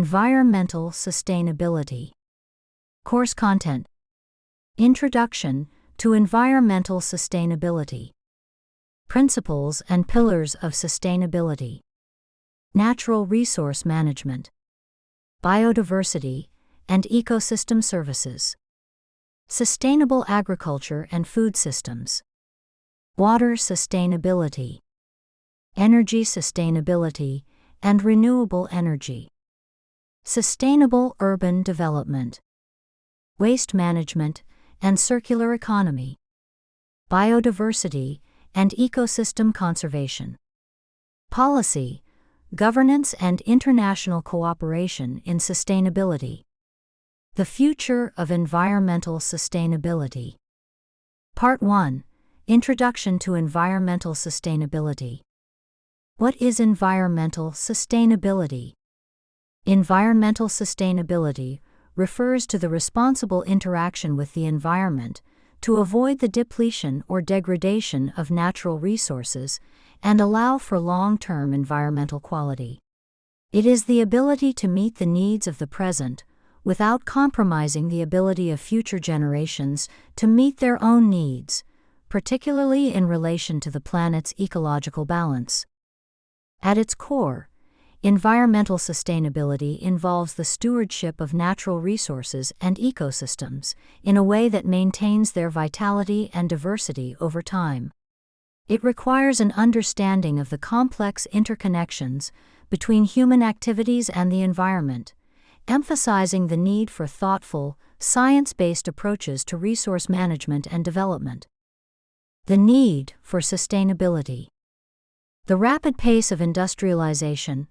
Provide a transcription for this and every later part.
Environmental sustainability. Course content. Introduction to environmental sustainability. Principles and pillars of sustainability. Natural resource management. Biodiversity and ecosystem services. Sustainable agriculture and food systems. Water sustainability. Energy sustainability and renewable energy. Sustainable urban development. Waste management and circular economy. Biodiversity and ecosystem conservation. Policy, governance and international cooperation in sustainability. The future of environmental sustainability. Part 1. Introduction to environmental sustainability. What is environmental sustainability? Environmental sustainability refers to the responsible interaction with the environment to avoid the depletion or degradation of natural resources and allow for long-term environmental quality. It is the ability to meet the needs of the present without compromising the ability of future generations to meet their own needs, particularly in relation to the planet's ecological balance. At its core, environmental sustainability involves the stewardship of natural resources and ecosystems in a way that maintains their vitality and diversity over time. It requires an understanding of the complex interconnections between human activities and the environment, emphasizing the need for thoughtful, science-based approaches to resource management and development. The need for sustainability. The rapid pace of industrialization,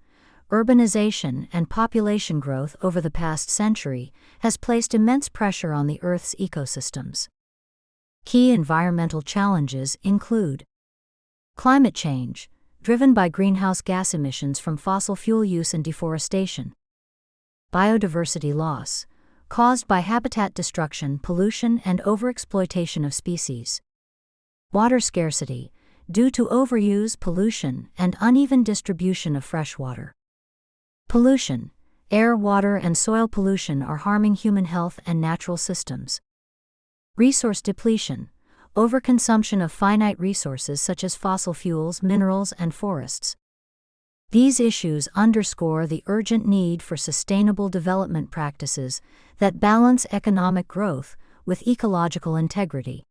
urbanization, and population growth over the past century has placed immense pressure on the Earth's ecosystems. Key environmental challenges include climate change, driven by greenhouse gas emissions from fossil fuel use and deforestation. Biodiversity loss, caused by habitat destruction, pollution, and overexploitation of species. Water scarcity, due to overuse, pollution, and uneven distribution of fresh water. Pollution, air, water, and soil pollution are harming human health and natural systems. Resource depletion, overconsumption of finite resources such as fossil fuels, minerals, and forests. These issues underscore the urgent need for sustainable development practices that balance economic growth with ecological integrity.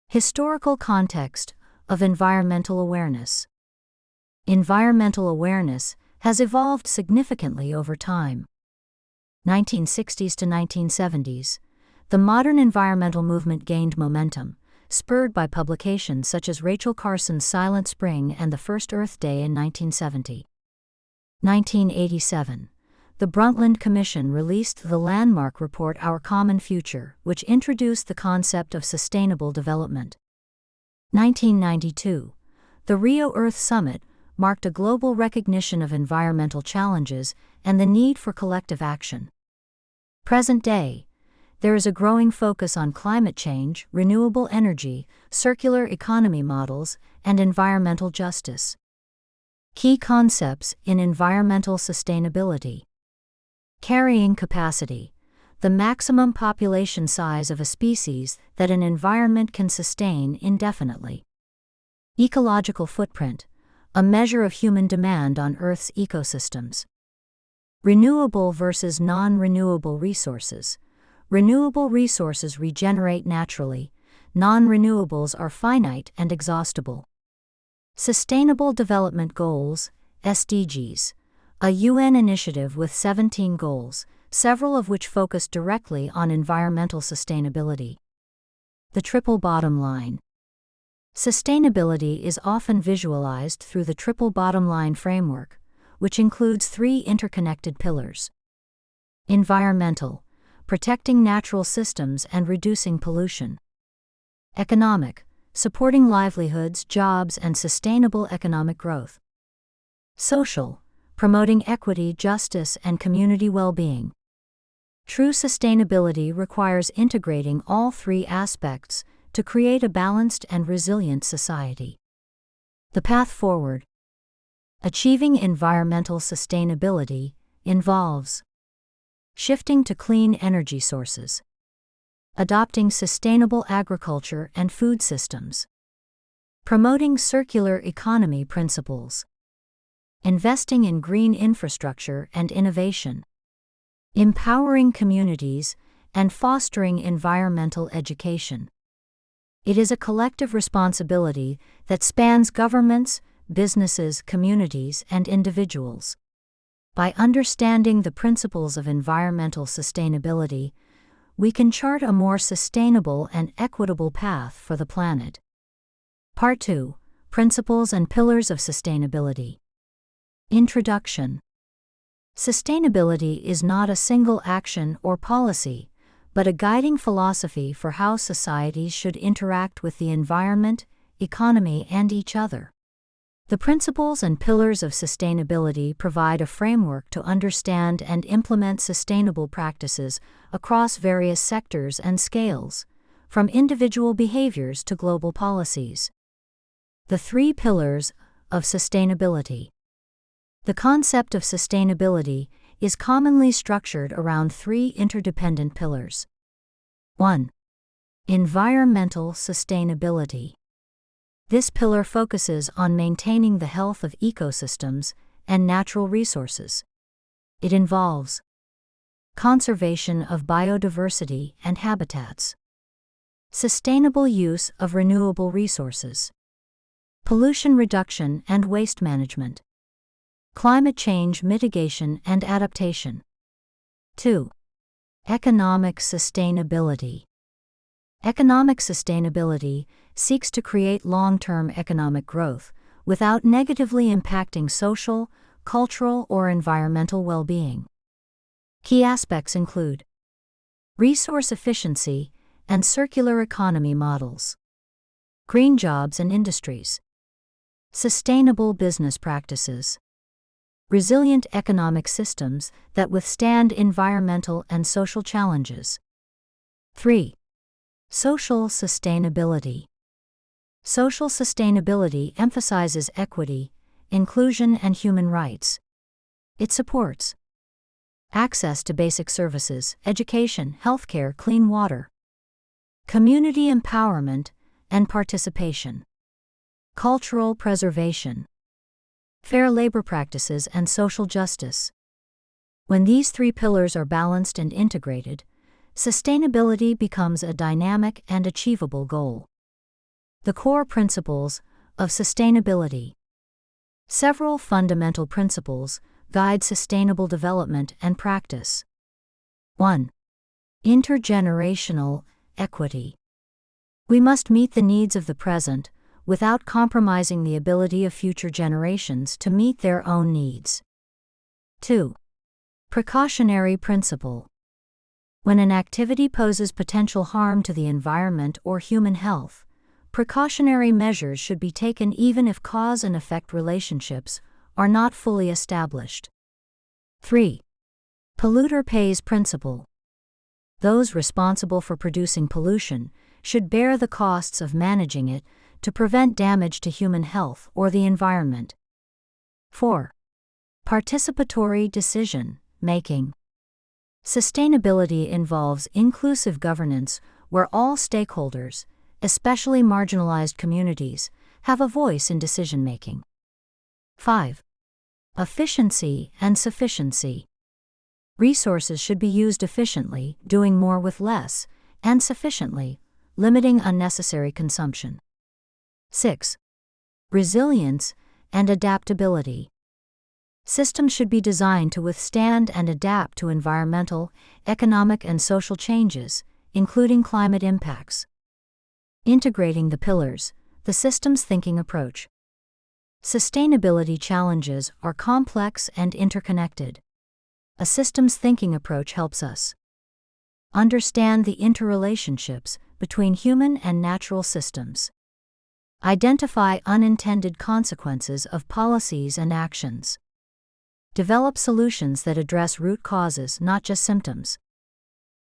Historical context of environmental awareness. Environmental awareness has evolved significantly over time. 1960s to 1970s, the modern environmental movement gained momentum, spurred by publications such as Rachel Carson's Silent Spring and The First Earth Day in 1970. 1987, the Brundtland Commission released the landmark report Our Common Future, which introduced the concept of sustainable development. 1992, the Rio Earth Summit marked a global recognition of environmental challenges and the need for collective action. Present day, there is a growing focus on climate change, renewable energy, circular economy models, and environmental justice. Key concepts in environmental sustainability. Carrying capacity, the maximum population size of a species that an environment can sustain indefinitely. Ecological footprint, a measure of human demand on Earth's ecosystems. Renewable versus non-renewable resources. Renewable resources regenerate naturally, non-renewables are finite and exhaustible. Sustainable Development Goals, SDGs, a UN initiative with 17 goals, several of which focus directly on environmental sustainability. The triple bottom line. Sustainability is often visualized through the triple bottom line framework, which includes 3 interconnected pillars. Environmental, protecting natural systems and reducing pollution. Economic, supporting livelihoods, jobs, and sustainable economic growth. Social, promoting equity, justice, and community well-being. True sustainability requires integrating all 3 aspects to create a balanced and resilient society. The path forward. Achieving environmental sustainability involves shifting to clean energy sources, adopting sustainable agriculture and food systems, promoting circular economy principles, investing in green infrastructure and innovation, empowering communities, and fostering environmental education. It is a collective responsibility that spans governments, businesses, communities, and individuals. By understanding the principles of environmental sustainability, we can chart a more sustainable and equitable path for the planet. Part 2: Principles and Pillars of Sustainability. Introduction. Sustainability is not a single action or policy, but a guiding philosophy for how societies should interact with the environment, economy, and each other. The principles and pillars of sustainability provide a framework to understand and implement sustainable practices across various sectors and scales, from individual behaviors to global policies. The 3 pillars of sustainability. The concept of sustainability is commonly structured around 3 interdependent pillars. 1. Environmental sustainability. This pillar focuses on maintaining the health of ecosystems and natural resources. It involves conservation of biodiversity and habitats, sustainable use of renewable resources, pollution reduction and waste management, climate change mitigation and adaptation. 2. Economic sustainability. Economic sustainability seeks to create long-term economic growth without negatively impacting social, cultural, or environmental well-being. Key aspects include resource efficiency and circular economy models, green jobs and industries, sustainable business practices, resilient economic systems that withstand environmental and social challenges. 3. Social sustainability. Social sustainability emphasizes equity, inclusion, and human rights. It supports access to basic services, education, healthcare, clean water, community empowerment and participation, cultural preservation, fair labor practices, and social justice. When these 3 pillars are balanced and integrated, sustainability becomes a dynamic and achievable goal. The core principles of sustainability. Several fundamental principles guide sustainable development and practice. 1. Intergenerational equity. We must meet the needs of the present without compromising the ability of future generations to meet their own needs. 2. Precautionary principle. When an activity poses potential harm to the environment or human health, precautionary measures should be taken even if cause and effect relationships are not fully established. 3. Polluter pays principle. Those responsible for producing pollution should bear the costs of managing it to prevent damage to human health or the environment. 4. Participatory decision making. Sustainability involves inclusive governance where all stakeholders, especially marginalized communities, have a voice in decision-making. 5. Efficiency and sufficiency. Resources should be used efficiently, doing more with less, and sufficiently, limiting unnecessary consumption. 6. Resilience and adaptability. Systems should be designed to withstand and adapt to environmental, economic, and social changes, including climate impacts. Integrating the pillars, the systems thinking approach. Sustainability challenges are complex and interconnected. A systems thinking approach helps us understand the interrelationships between human and natural systems, identify unintended consequences of policies and actions, develop solutions that address root causes, not just symptoms.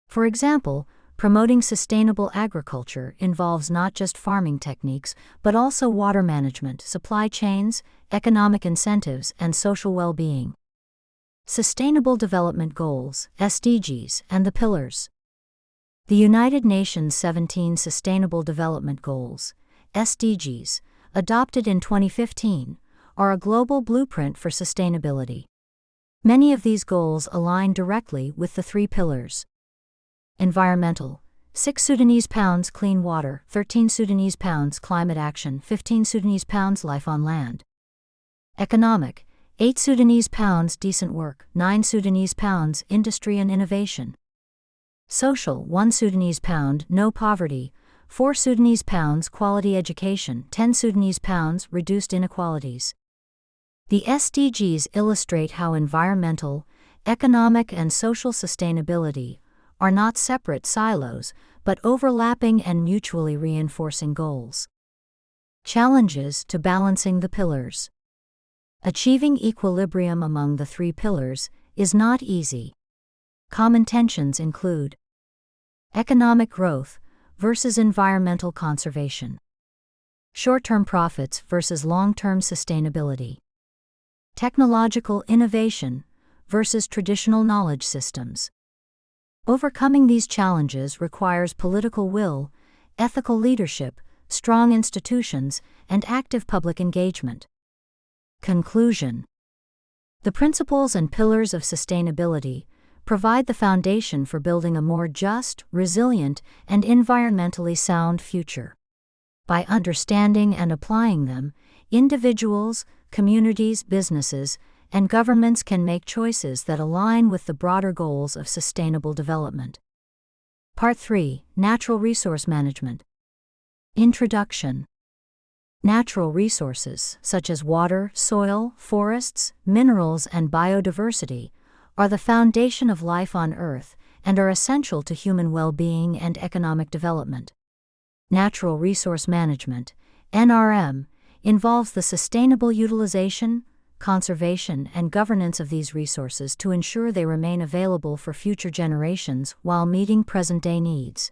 For example, promoting sustainable agriculture involves not just farming techniques, but also water management, supply chains, economic incentives, and social well-being. Sustainable Development Goals, SDGs, and the Pillars. The United Nations 17 Sustainable Development Goals, SDGs, adopted in 2015, are a global blueprint for sustainability. Many of these goals align directly with the three pillars. Environmental: 6 Sudanese pounds clean water, 13 Sudanese pounds climate action, 15 Sudanese pounds life on land. Economic: 8 Sudanese pounds decent work, 9 Sudanese pounds industry and innovation. Social: 1 Sudanese pound no poverty, 4 Sudanese pounds quality education, 10 Sudanese pounds reduced inequalities. The SDGs illustrate how environmental, economic, and social sustainability are not separate silos, but overlapping and mutually reinforcing goals. Challenges to balancing the pillars. Achieving equilibrium among the three pillars is not easy. Common tensions include economic growth versus environmental conservation, short-term profits versus long-term sustainability, technological innovation versus traditional knowledge systems. Overcoming these challenges requires political will, ethical leadership, strong institutions, and active public engagement. Conclusion: the principles and pillars of sustainability provide the foundation for building a more just, resilient, and environmentally sound future. By understanding and applying them, individuals, communities, businesses, and governments can make choices that align with the broader goals of sustainable development. Part 3: Natural Resource Management. Introduction. Natural resources, such as water, soil, forests, minerals, and biodiversity, are the foundation of life on Earth and are essential to human well-being and economic development. Natural Resource Management, NRM, involves the sustainable utilization, conservation, and governance of these resources to ensure they remain available for future generations while meeting present-day needs.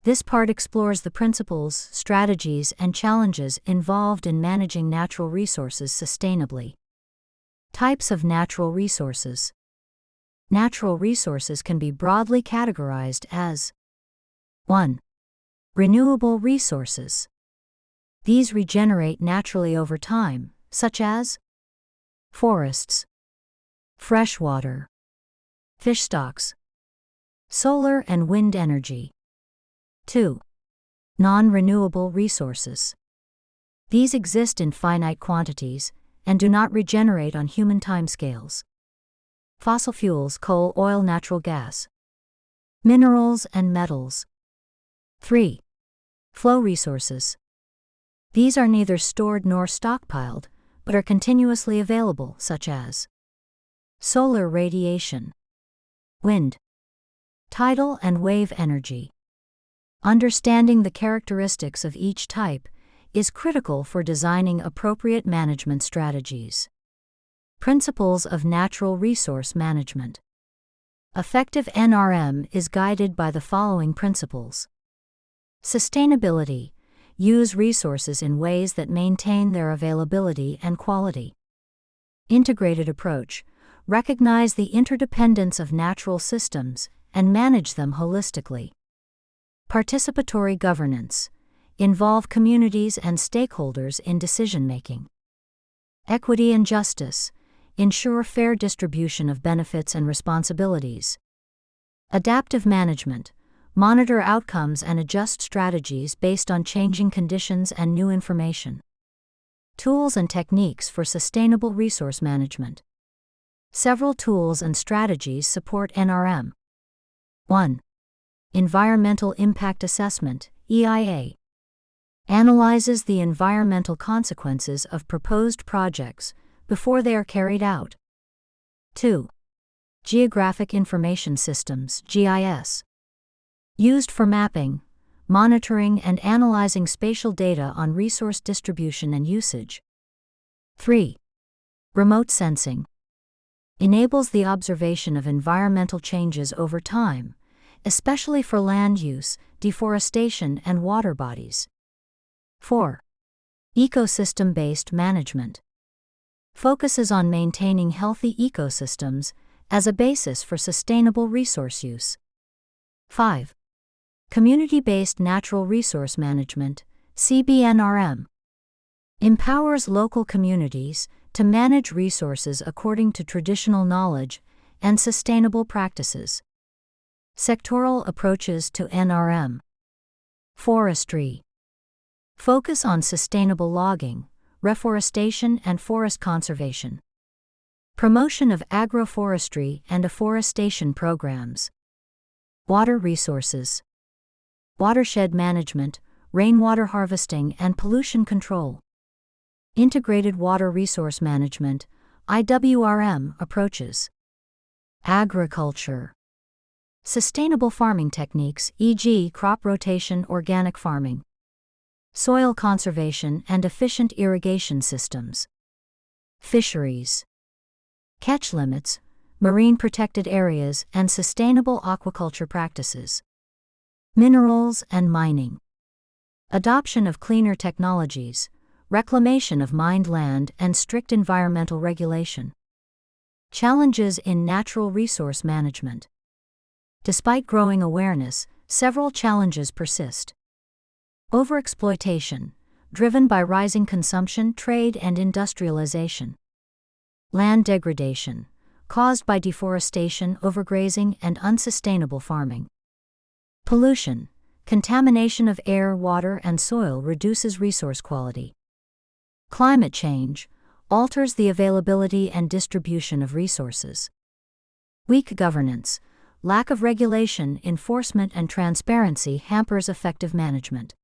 This part explores the principles, strategies, and challenges involved in managing natural resources sustainably. Types of natural resources. Natural resources can be broadly categorized as 1. Renewable resources. These regenerate naturally over time, such as forests, fresh water, fish stocks, solar and wind energy. 2. Non-renewable resources. These exist in finite quantities and do not regenerate on human timescales. Fossil fuels: coal, oil, natural gas. Minerals and metals. 3. Flow resources. These are neither stored nor stockpiled, but are continuously available, such as solar radiation, wind, tidal and wave energy. Understanding the characteristics of each type is critical for designing appropriate management strategies. Principles of Natural Resource Management. Effective NRM is guided by the following principles. Sustainability: use resources in ways that maintain their availability and quality. Integrated approach: recognize the interdependence of natural systems and manage them holistically. Participatory governance: involve communities and stakeholders in decision-making. Equity and justice: ensure fair distribution of benefits and responsibilities. Adaptive management: monitor outcomes and adjust strategies based on changing conditions and new information. Tools and techniques for sustainable resource management. Several tools and strategies support NRM. 1. Environmental Impact Assessment, EIA. Analyzes the environmental consequences of proposed projects before they are carried out. 2. Geographic Information Systems, GIS. Used for mapping, monitoring, and analyzing spatial data on resource distribution and usage. 3. Remote Sensing. Enables the observation of environmental changes over time, especially for land use, deforestation, and water bodies. 4. Ecosystem-based management. focuses on maintaining healthy ecosystems as a basis for sustainable resource use. 5. Community-based natural resource management, CBNRM, empowers local communities to manage resources according to traditional knowledge and sustainable practices. Sectoral approaches to NRM. Forestry. Focus on sustainable logging, reforestation and forest conservation. Promotion of agroforestry and afforestation programs. Water resources. Watershed management, rainwater harvesting and pollution control. Integrated water resource management, IWRM approaches. Agriculture. Sustainable farming techniques, e.g., crop rotation, organic farming. Soil conservation and efficient irrigation systems. Fisheries. Catch limits, marine protected areas, and sustainable aquaculture practices. Minerals and mining. Adoption of cleaner technologies, reclamation of mined land, and strict environmental regulation. Challenges in natural resource management. Despite growing awareness, several challenges persist. Overexploitation, driven by rising consumption, trade, and industrialization. Land degradation, caused by deforestation, overgrazing, and unsustainable farming. Pollution, contamination of air, water, and soil reduces resource quality. Climate change, alters the availability and distribution of resources. Weak governance, lack of regulation, enforcement, and transparency hampers effective management.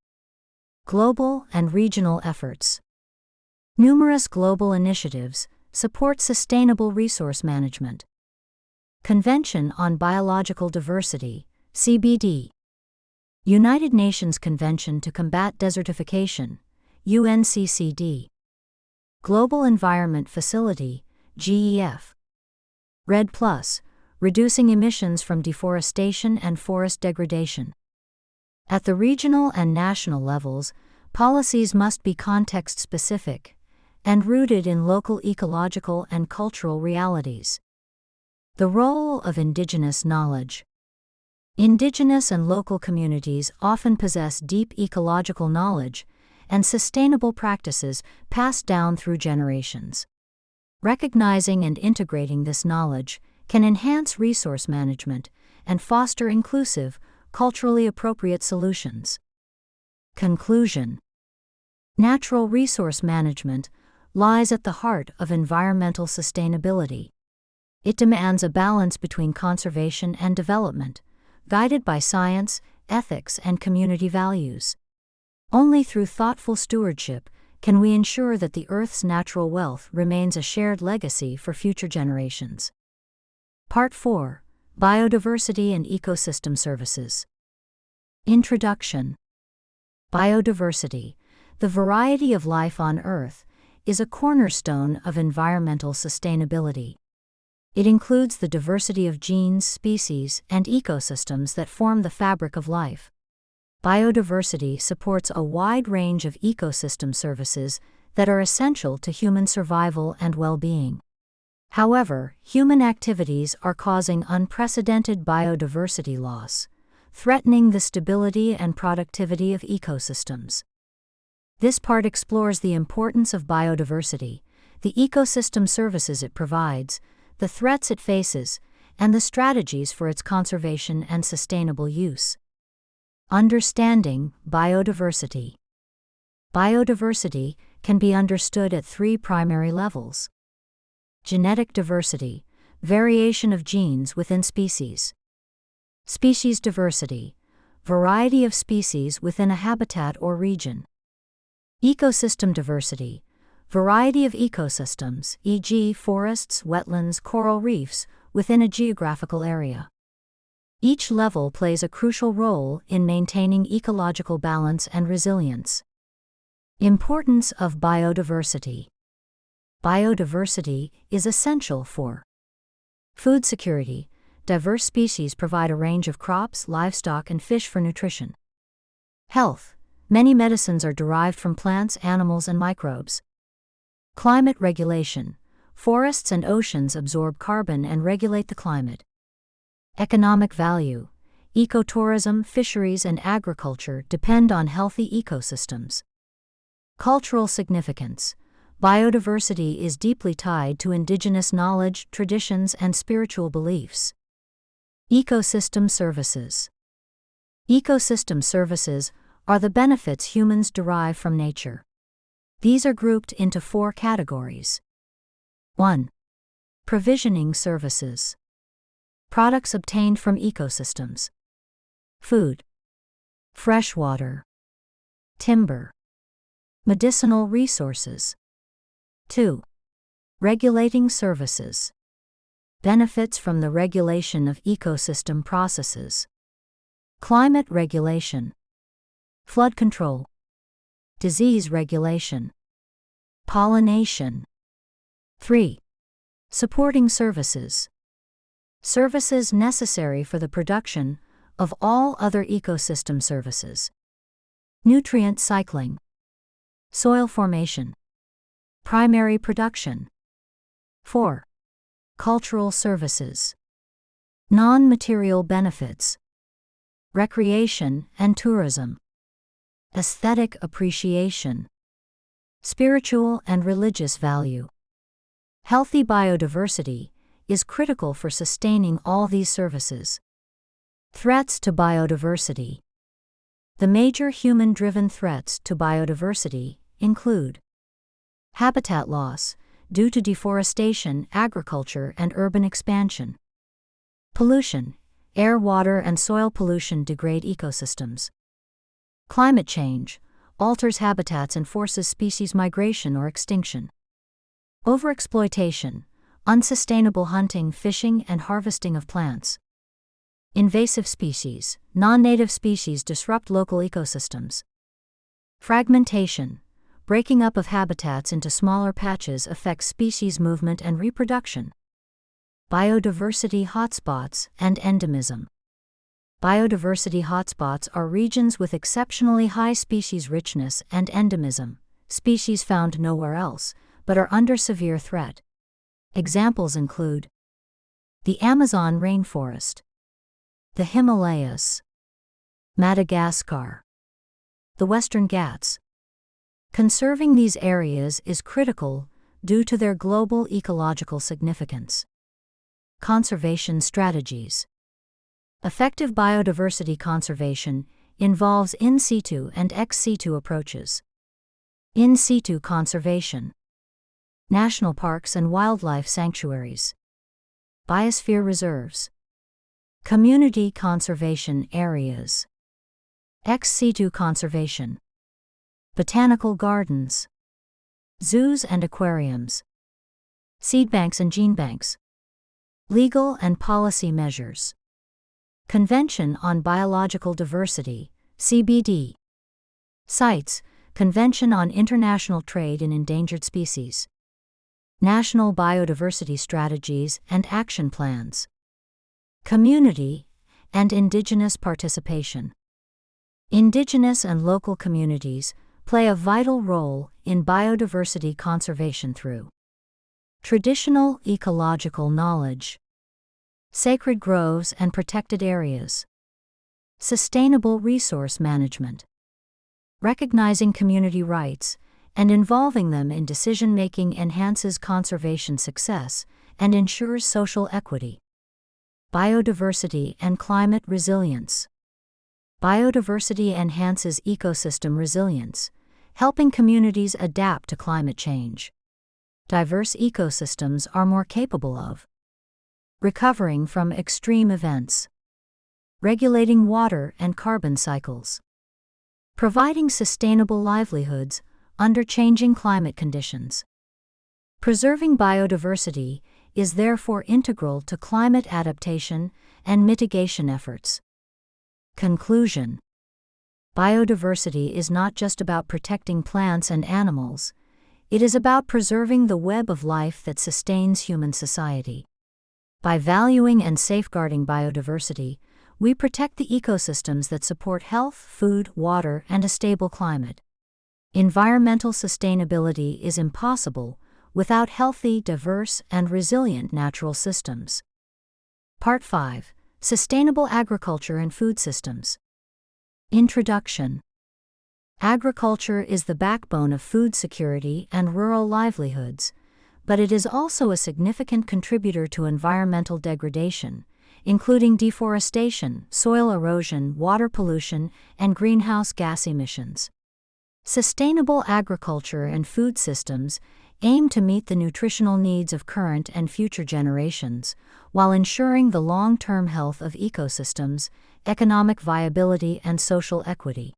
Global and regional efforts. Numerous global initiatives support sustainable resource management. Convention on Biological Diversity, CBD. United Nations Convention to Combat Desertification, UNCCD. Global Environment Facility, GEF. REDD+, reducing emissions from deforestation and forest degradation. At the regional and national levels, policies must be context-specific and rooted in local ecological and cultural realities. The role of indigenous knowledge. Indigenous and local communities often possess deep ecological knowledge and sustainable practices passed down through generations. Recognizing and integrating this knowledge can enhance resource management and foster inclusive, culturally appropriate solutions. Conclusion. Natural resource management lies at the heart of environmental sustainability. It demands a balance between conservation and development, guided by science, ethics, and community values. Only through thoughtful stewardship can we ensure that the Earth's natural wealth remains a shared legacy for future generations. Part 4. Biodiversity and Ecosystem Services. Introduction. Biodiversity, the variety of life on Earth, is a cornerstone of environmental sustainability. It includes the diversity of genes, species, and ecosystems that form the fabric of life. Biodiversity supports a wide range of ecosystem services that are essential to human survival and well-being. However, human activities are causing unprecedented biodiversity loss, threatening the stability and productivity of ecosystems. This part explores the importance of biodiversity, the ecosystem services it provides, the threats it faces, and the strategies for its conservation and sustainable use. Understanding biodiversity. Biodiversity can be understood at three primary levels. Genetic diversity, variation of genes within species. Species diversity, variety of species within a habitat or region. Ecosystem diversity, variety of ecosystems, e.g., forests, wetlands, coral reefs, within a geographical area. Each level plays a crucial role in maintaining ecological balance and resilience. Importance of biodiversity. Biodiversity is essential for food security. Diverse species provide a range of crops, livestock, and fish for nutrition. Health. Many medicines are derived from plants, animals, and microbes. Climate regulation. Forests and oceans absorb carbon and regulate the climate. Economic value. Ecotourism, fisheries, and agriculture depend on healthy ecosystems. Cultural significance. Biodiversity is deeply tied to indigenous knowledge, traditions, and spiritual beliefs. Ecosystem services. Ecosystem services are the benefits humans derive from nature. These are grouped into 4 categories. 1. Provisioning services. Products obtained from ecosystems. Food, fresh water, timber, medicinal resources. 2. Regulating services. Benefits from the regulation of ecosystem processes. Climate regulation, flood control, disease regulation, pollination. 3. Supporting services. Services necessary for the production of all other ecosystem services. Nutrient cycling, soil formation, primary production. 4. Cultural services. Non-material benefits. Recreation and tourism. Aesthetic appreciation. Spiritual and religious value. Healthy biodiversity is critical for sustaining all these services. Threats to biodiversity. The major human-driven threats to biodiversity include habitat loss due to deforestation, agriculture, and urban expansion. Pollution. Air, water, and soil pollution degrade ecosystems. Climate change alters habitats and forces species migration or extinction. Overexploitation. Unsustainable hunting, fishing, and harvesting of plants. Invasive species. Non-native species disrupt local ecosystems. Fragmentation. Breaking up of habitats into smaller patches affects species movement and reproduction. Biodiversity hotspots and endemism. Biodiversity hotspots are regions with exceptionally high species richness and endemism, species found nowhere else, but are under severe threat. Examples include the Amazon rainforest, the Himalayas, Madagascar, the Western Ghats. Conserving these areas is critical due to their global ecological significance. Conservation strategies. Effective biodiversity conservation involves in situ and ex situ approaches. In situ conservation. National parks and wildlife sanctuaries. Biosphere reserves. Community conservation areas. Ex situ conservation. Botanical gardens. Zoos and aquariums. Seed banks and gene banks. Legal and policy measures. Convention on Biological Diversity, CBD. CITES, Convention on International Trade in Endangered Species. National Biodiversity Strategies and Action Plans. Community and indigenous participation. Indigenous and local communities play a vital role in biodiversity conservation through traditional ecological knowledge, sacred groves and protected areas, sustainable resource management, recognizing community rights and involving them in decision-making enhances conservation success and ensures social equity. Biodiversity and climate resilience. Biodiversity enhances ecosystem resilience, helping communities adapt to climate change. Diverse ecosystems are more capable of recovering from extreme events, regulating water and carbon cycles, providing sustainable livelihoods under changing climate conditions. Preserving biodiversity is therefore integral to climate adaptation and mitigation efforts. Conclusion. Biodiversity is not just about protecting plants and animals, it is about preserving the web of life that sustains human society. By valuing and safeguarding biodiversity, we protect the ecosystems that support health, food, water, and a stable climate. Environmental sustainability is impossible without healthy, diverse, and resilient natural systems. Part 5. Sustainable Agriculture and Food Systems. Introduction. Agriculture is the backbone of food security and rural livelihoods, but it is also a significant contributor to environmental degradation, including deforestation, soil erosion, water pollution, and greenhouse gas emissions. Sustainable agriculture and food systems aim to meet the nutritional needs of current and future generations, while ensuring the long-term health of ecosystems, economic viability, and social equity.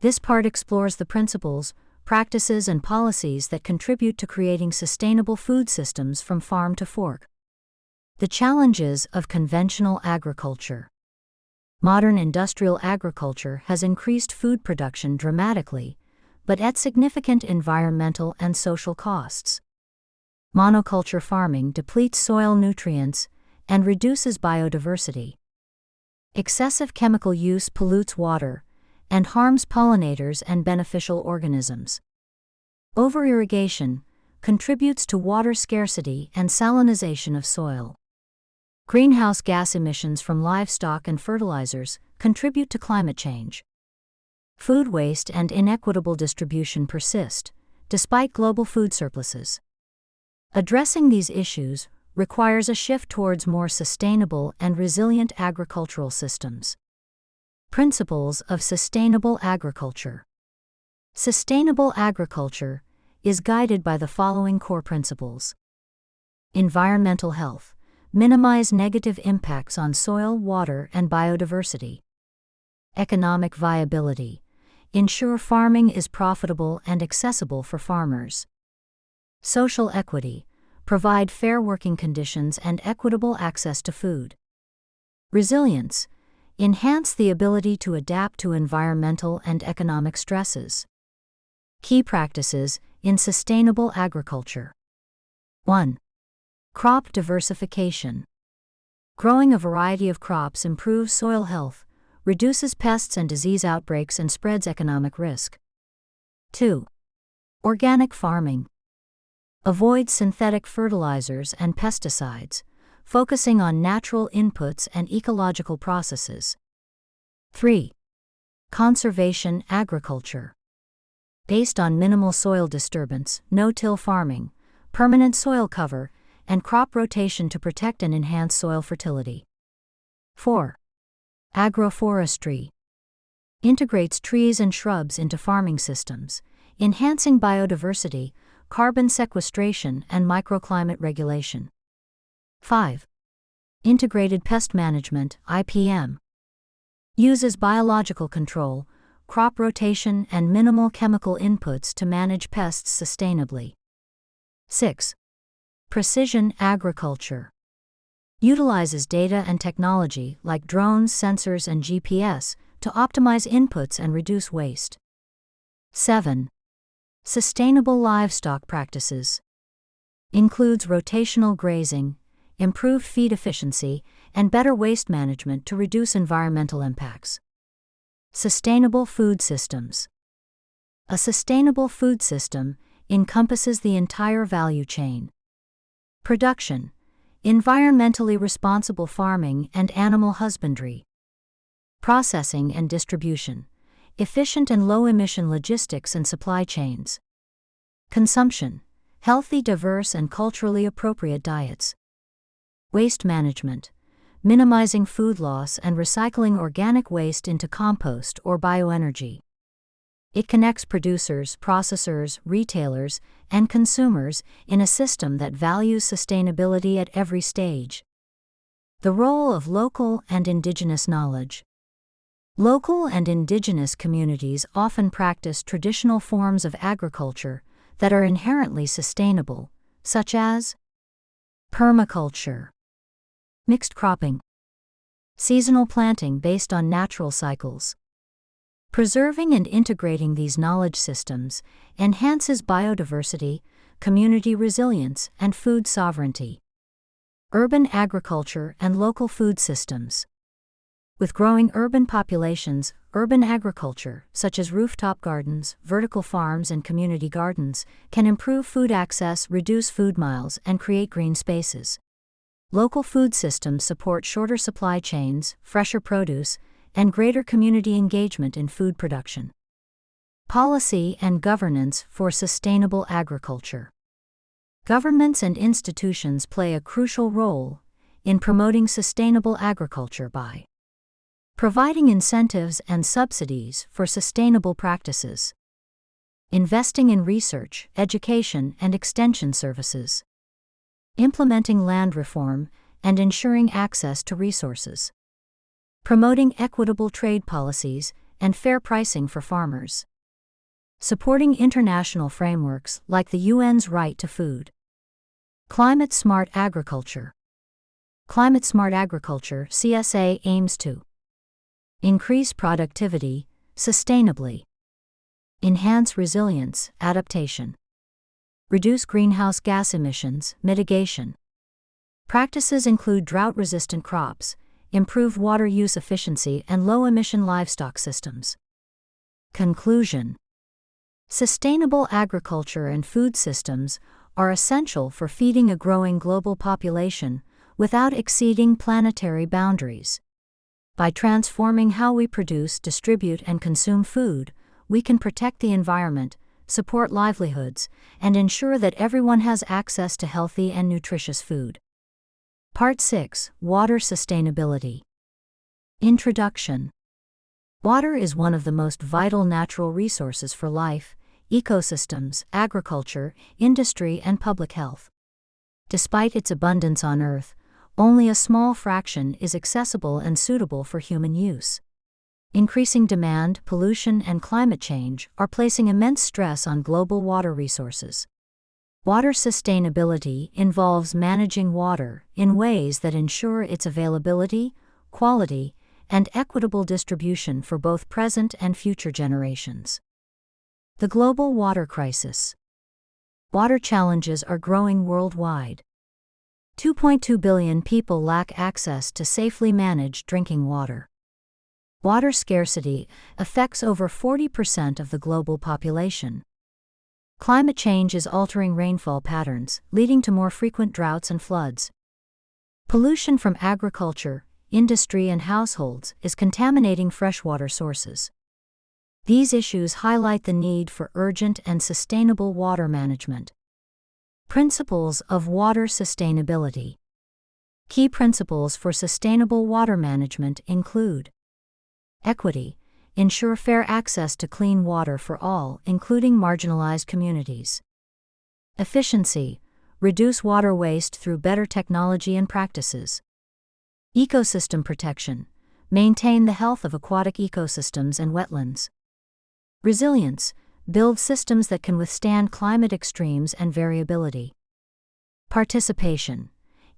This part explores the principles, practices, and policies that contribute to creating sustainable food systems from farm to fork. The challenges of conventional agriculture. Modern industrial agriculture has increased food production dramatically, but at significant environmental and social costs. Monoculture farming depletes soil nutrients and reduces biodiversity. Excessive chemical use pollutes water and harms pollinators and beneficial organisms. Over-irrigation contributes to water scarcity and salinization of soil. Greenhouse gas emissions from livestock and fertilizers contribute to climate change. Food waste and inequitable distribution persist, despite global food surpluses. Addressing these issues requires a shift towards more sustainable and resilient agricultural systems. Principles of sustainable agriculture. Sustainable agriculture is guided by the following core principles. Environmental health. Minimize negative impacts on soil, water, and biodiversity. Economic viability. Ensure farming is profitable and accessible for farmers. Social equity. Provide fair working conditions and equitable access to food. Resilience. Enhance the ability to adapt to environmental and economic stresses. Key practices in sustainable agriculture. 1. Crop diversification. Growing a variety of crops improves soil health, reduces pests and disease outbreaks, and spreads economic risk. 2. Organic farming. Avoid synthetic fertilizers and pesticides, focusing on natural inputs and ecological processes. 3. Conservation agriculture. Based on minimal soil disturbance, no-till farming, permanent soil cover, and crop rotation to protect and enhance soil fertility. 4. Agroforestry. Integrates trees and shrubs into farming systems, enhancing biodiversity, carbon sequestration, and microclimate regulation. 5. Integrated pest management, IPM. Uses biological control, crop rotation, and minimal chemical inputs to manage pests sustainably. 6. Precision agriculture. Utilizes data and technology like drones, sensors, and GPS to optimize inputs and reduce waste. 7. Sustainable livestock practices. Includes rotational grazing, improved feed efficiency, and better waste management to reduce environmental impacts. Sustainable food systems. A sustainable food system encompasses the entire value chain. Production, environmentally responsible farming and animal husbandry. Processing and distribution, efficient and low-emission logistics and supply chains. Consumption, healthy, diverse, and culturally appropriate diets. Waste management, minimizing food loss and recycling organic waste into compost or bioenergy. It connects producers, processors, retailers, and consumers in a system that values sustainability at every stage. The role of local and indigenous knowledge. Local and indigenous communities often practice traditional forms of agriculture that are inherently sustainable, such as permaculture, mixed cropping, seasonal planting based on natural cycles. Preserving and integrating these knowledge systems enhances biodiversity, community resilience, and food sovereignty. Urban agriculture and local food systems. With growing urban populations, urban agriculture, such as rooftop gardens, vertical farms, and community gardens, can improve food access, reduce food miles, and create green spaces. Local food systems support shorter supply chains, fresher produce, and greater community engagement in food production. Policy and governance for sustainable agriculture. Governments and institutions play a crucial role in promoting sustainable agriculture by providing incentives and subsidies for sustainable practices, investing in research, education, and extension services, implementing land reform and ensuring access to resources, promoting equitable trade policies and fair pricing for farmers, supporting international frameworks like the UN's right to food. Climate-smart agriculture. Climate-smart agriculture (CSA) aims to increase productivity sustainably, enhance resilience, adaptation, reduce greenhouse gas emissions, mitigation. Practices include drought-resistant crops, improved water use efficiency, and low-emission livestock systems. Conclusion: sustainable agriculture and food systems are essential for feeding a growing global population without exceeding planetary boundaries. By transforming how we produce, distribute, and consume food, we can protect the environment, support livelihoods, and ensure that everyone has access to healthy and nutritious food. Part 6: Water Sustainability. Introduction. Water is one of the most vital natural resources for life, ecosystems, agriculture, industry, and public health. Despite its abundance on Earth, only a small fraction is accessible and suitable for human use. Increasing demand, pollution, and climate change are placing immense stress on global water resources. Water sustainability involves managing water in ways that ensure its availability, quality, and equitable distribution for both present and future generations. The global water crisis. Water challenges are growing worldwide. 2.2 billion people lack access to safely managed drinking water. Water scarcity affects over 40% of the global population. Climate change is altering rainfall patterns, leading to more frequent droughts and floods. Pollution from agriculture, industry, and households is contaminating freshwater sources. These issues highlight the need for urgent and sustainable water management. Principles of water sustainability. Key principles for sustainable water management include equity. Ensure fair access to clean water for all, including marginalized communities. Efficiency. Reduce water waste through better technology and practices. Ecosystem protection. Maintain the health of aquatic ecosystems and wetlands. Resilience. Build systems that can withstand climate extremes and variability. Participation.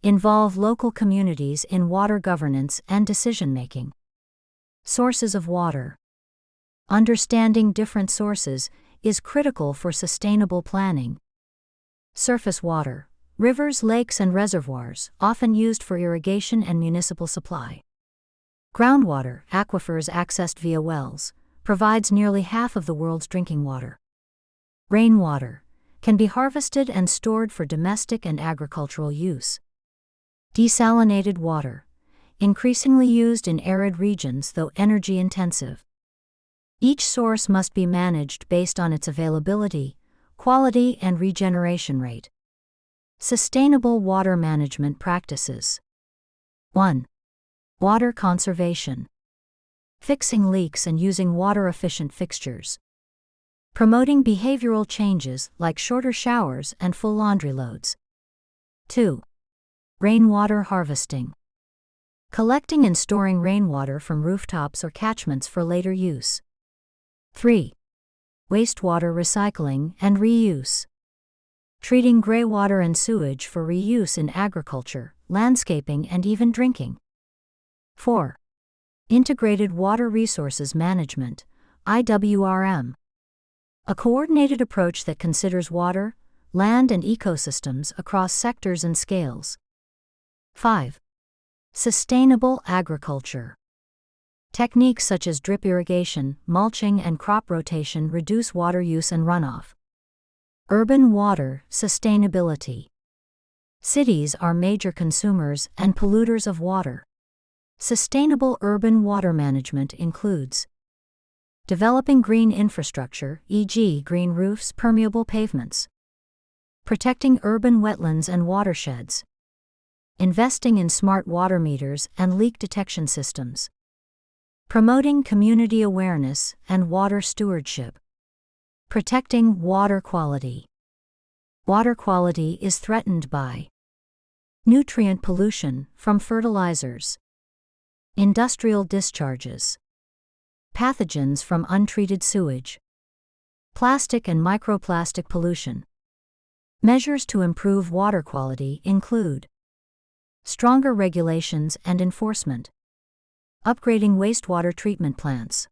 Involve local communities in water governance and decision-making. Sources of water. Understanding different sources is critical for sustainable planning. Surface water. Rivers, lakes, and reservoirs, often used for irrigation and municipal supply. Groundwater, aquifers accessed via wells, provides nearly half of the world's drinking water. Rainwater can be harvested and stored for domestic and agricultural use. Desalinated water, increasingly used in arid regions though energy-intensive. Each source must be managed based on its availability, quality, and regeneration rate. Sustainable water management practices. 1. Water conservation. Fixing leaks and using water-efficient fixtures. Promoting behavioral changes like shorter showers and full laundry loads. 2. Rainwater harvesting. Collecting and storing rainwater from rooftops or catchments for later use. 3. Wastewater recycling and reuse. Treating greywater and sewage for reuse in agriculture, landscaping, and even drinking. 4. Integrated Water Resources Management, IWRM. A coordinated approach that considers water, land, and ecosystems across sectors and scales. 5. Sustainable agriculture. Techniques such as drip irrigation, mulching, and crop rotation reduce water use and runoff. Urban water sustainability. Cities are major consumers and polluters of water. Sustainable urban water management includes developing green infrastructure, e.g., green roofs, permeable pavements, protecting urban wetlands and watersheds, investing in smart water meters and leak detection systems, promoting community awareness and water stewardship, protecting water quality. Water quality is threatened by nutrient pollution from fertilizers, industrial discharges, pathogens from untreated sewage, plastic and microplastic pollution. Measures to improve water quality include stronger regulations and enforcement, upgrading wastewater treatment plants,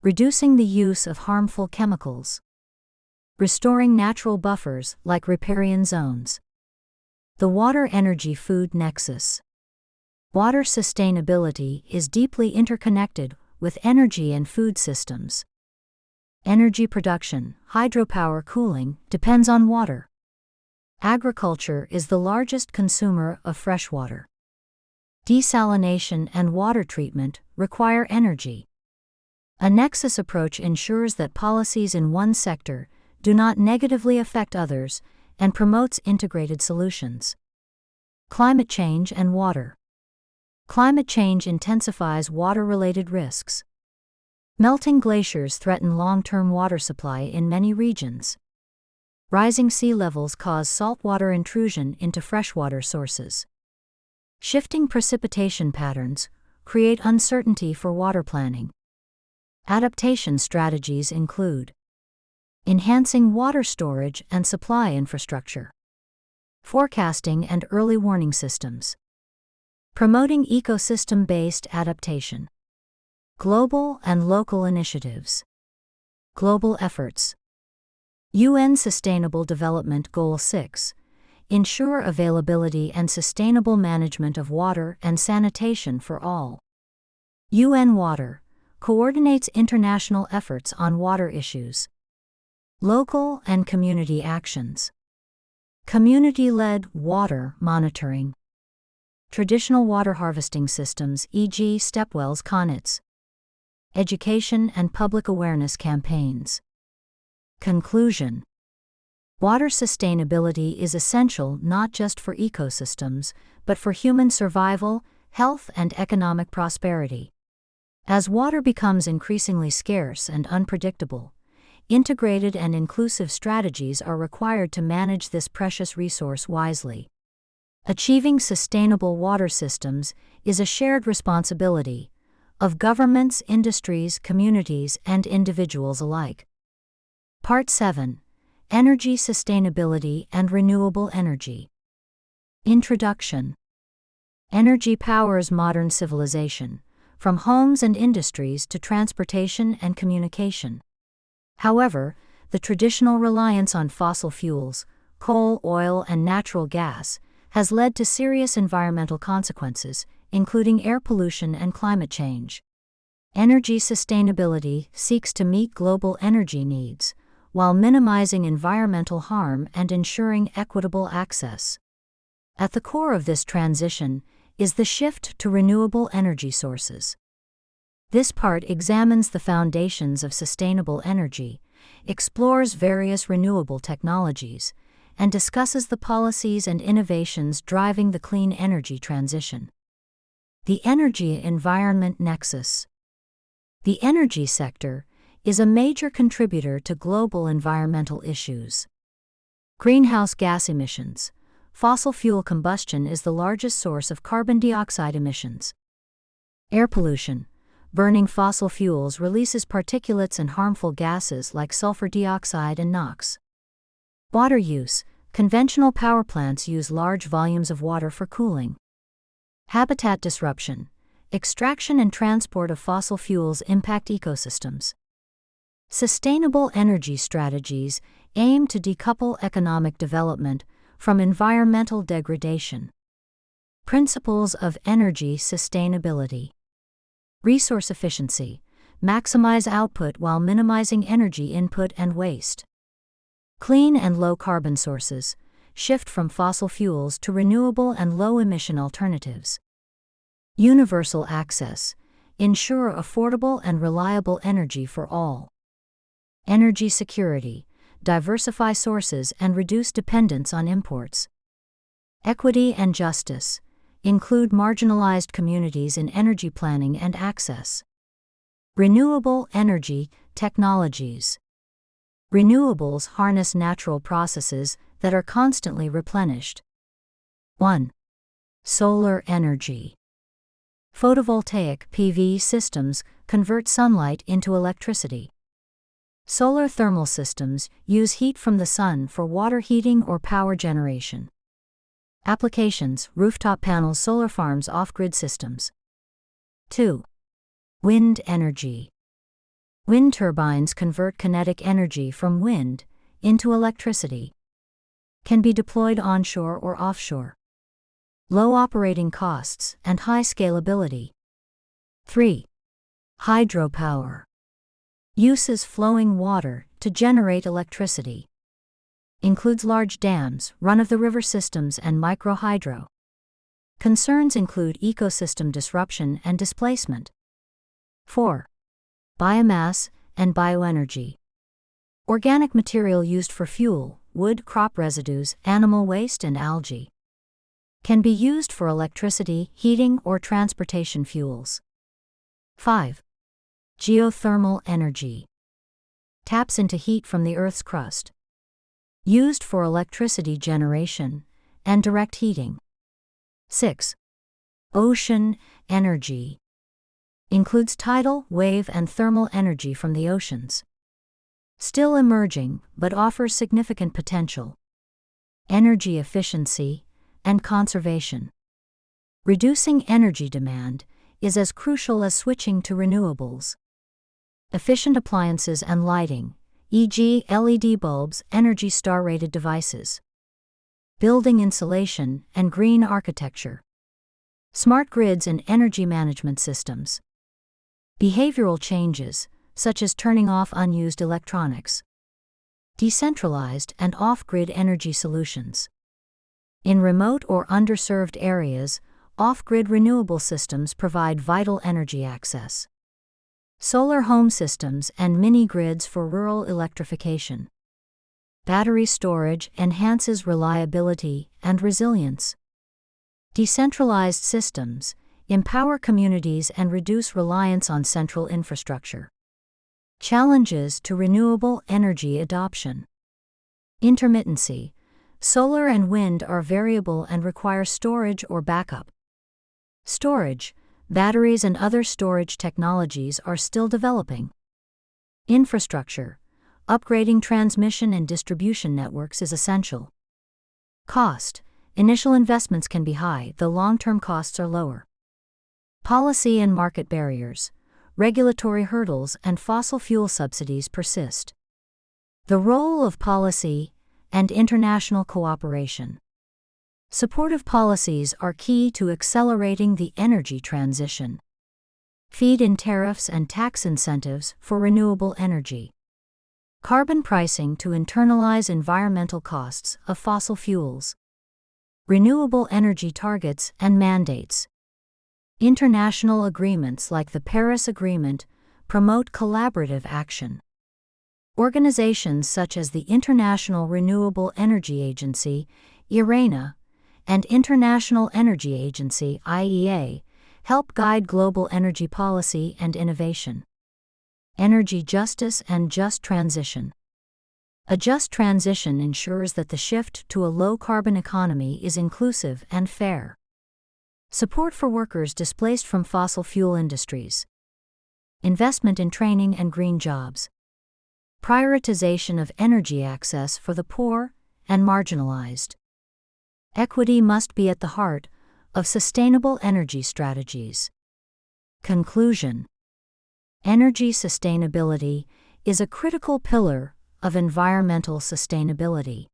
reducing the use of harmful chemicals, restoring natural buffers like riparian zones. The water-energy-food nexus. Water sustainability is deeply interconnected with energy and food systems. Energy production, hydropower cooling, depends on water. Agriculture is the largest consumer of fresh water. Desalination and water treatment require energy. A nexus approach ensures that policies in one sector do not negatively affect others and promotes integrated solutions. Climate change and water. Climate change intensifies water-related risks. Melting glaciers threaten long-term water supply in many regions. Rising sea levels cause saltwater intrusion into freshwater sources. Shifting precipitation patterns create uncertainty for water planning. Adaptation strategies include enhancing water storage and supply infrastructure, forecasting and early warning systems, promoting ecosystem-based adaptation. Global and local initiatives. Global efforts. UN Sustainable Development Goal 6. Ensure availability and sustainable management of water and sanitation for all. UN Water coordinates international efforts on water issues. Local and community actions. Community-led water monitoring. Traditional water harvesting systems, e.g., stepwells, connets. Education and public awareness campaigns. Conclusion. Water sustainability is essential not just for ecosystems, but for human survival, health, and economic prosperity. As water becomes increasingly scarce and unpredictable, integrated and inclusive strategies are required to manage this precious resource wisely. Achieving sustainable water systems is a shared responsibility of governments, industries, communities, and individuals alike. Part 7. Energy Sustainability and Renewable Energy. Introduction. Energy powers modern civilization, from homes and industries to transportation and communication. However, the traditional reliance on fossil fuels, coal, oil, and natural gas, has led to serious environmental consequences, including air pollution and climate change. Energy sustainability seeks to meet global energy needs, while minimizing environmental harm and ensuring equitable access. At the core of this transition is the shift to renewable energy sources. This part examines the foundations of sustainable energy, explores various renewable technologies, and discusses the policies and innovations driving the clean energy transition. The energy-environment nexus. The energy sector is a major contributor to global environmental issues. Greenhouse gas emissions. Fossil fuel combustion is the largest source of carbon dioxide emissions. Air pollution. Burning fossil fuels releases particulates and harmful gases like sulfur dioxide and NOx. Water use. Conventional power plants use large volumes of water for cooling. Habitat disruption. Extraction and transport of fossil fuels impact ecosystems. Sustainable energy strategies aim to decouple economic development from environmental degradation. Principles of energy sustainability. Resource efficiency. Maximize output while minimizing energy input and waste. Clean and low carbon sources. Shift from fossil fuels to renewable and low emission alternatives. Universal access. Ensure affordable and reliable energy for all. Energy security. Diversify sources and reduce dependence on imports. Equity and justice. Include marginalized communities in energy planning and access. Renewable energy technologies. Renewables harness natural processes that are constantly replenished. 1. Solar energy. Photovoltaic (PV) systems convert sunlight into electricity. Solar thermal systems use heat from the sun for water heating or power generation. Applications: rooftop panels, solar farms, off-grid systems. 2. Wind energy. Wind turbines convert kinetic energy from wind into electricity. Can be deployed onshore or offshore. Low operating costs and high scalability. 3. Hydropower. Uses flowing water to generate electricity. Includes large dams, run-of-the-river systems, and microhydro. Concerns include ecosystem disruption and displacement. 4. Biomass and bioenergy. Organic material used for fuel, wood, crop residues, animal waste, and algae. Can be used for electricity, heating, or transportation fuels. 5. Geothermal energy. Taps into heat from the Earth's crust. Used for electricity generation and direct heating. 6. Ocean energy. Includes tidal, wave, and thermal energy from the oceans. Still emerging, but offers significant potential. Energy efficiency and conservation. Reducing energy demand is as crucial as switching to renewables. Efficient appliances and lighting, e.g., LED bulbs, Energy Star-rated devices. Building insulation and green architecture. Smart grids and energy management systems. Behavioral changes, such as turning off unused electronics. Decentralized and off-grid energy solutions. In remote or underserved areas, off-grid renewable systems provide vital energy access. Solar home systems and mini-grids for rural electrification. Battery storage enhances reliability and resilience. Decentralized systems empower communities and reduce reliance on central infrastructure. Challenges to renewable energy adoption. Intermittency. Solar and wind are variable and require storage or backup. Storage. Batteries and other storage technologies are still developing. Infrastructure. Upgrading transmission and distribution networks is essential. Cost. Initial investments can be high, though long-term costs are lower. Policy and market barriers. Regulatory hurdles and fossil fuel subsidies persist. The role of policy and international cooperation. Supportive policies are key to accelerating the energy transition. Feed-in tariffs and tax incentives for renewable energy. Carbon pricing to internalize environmental costs of fossil fuels. Renewable energy targets and mandates. International agreements like the Paris Agreement promote collaborative action. Organizations such as the International Renewable Energy Agency, IRENA, and International Energy Agency, IEA, help guide global energy policy and innovation. Energy justice and just transition. A just transition ensures that the shift to a low-carbon economy is inclusive and fair. Support for workers displaced from fossil fuel industries. Investment in training and green jobs. Prioritization of energy access for the poor and marginalized. Equity must be at the heart of sustainable energy strategies. Conclusion. Energy sustainability is a critical pillar of environmental sustainability.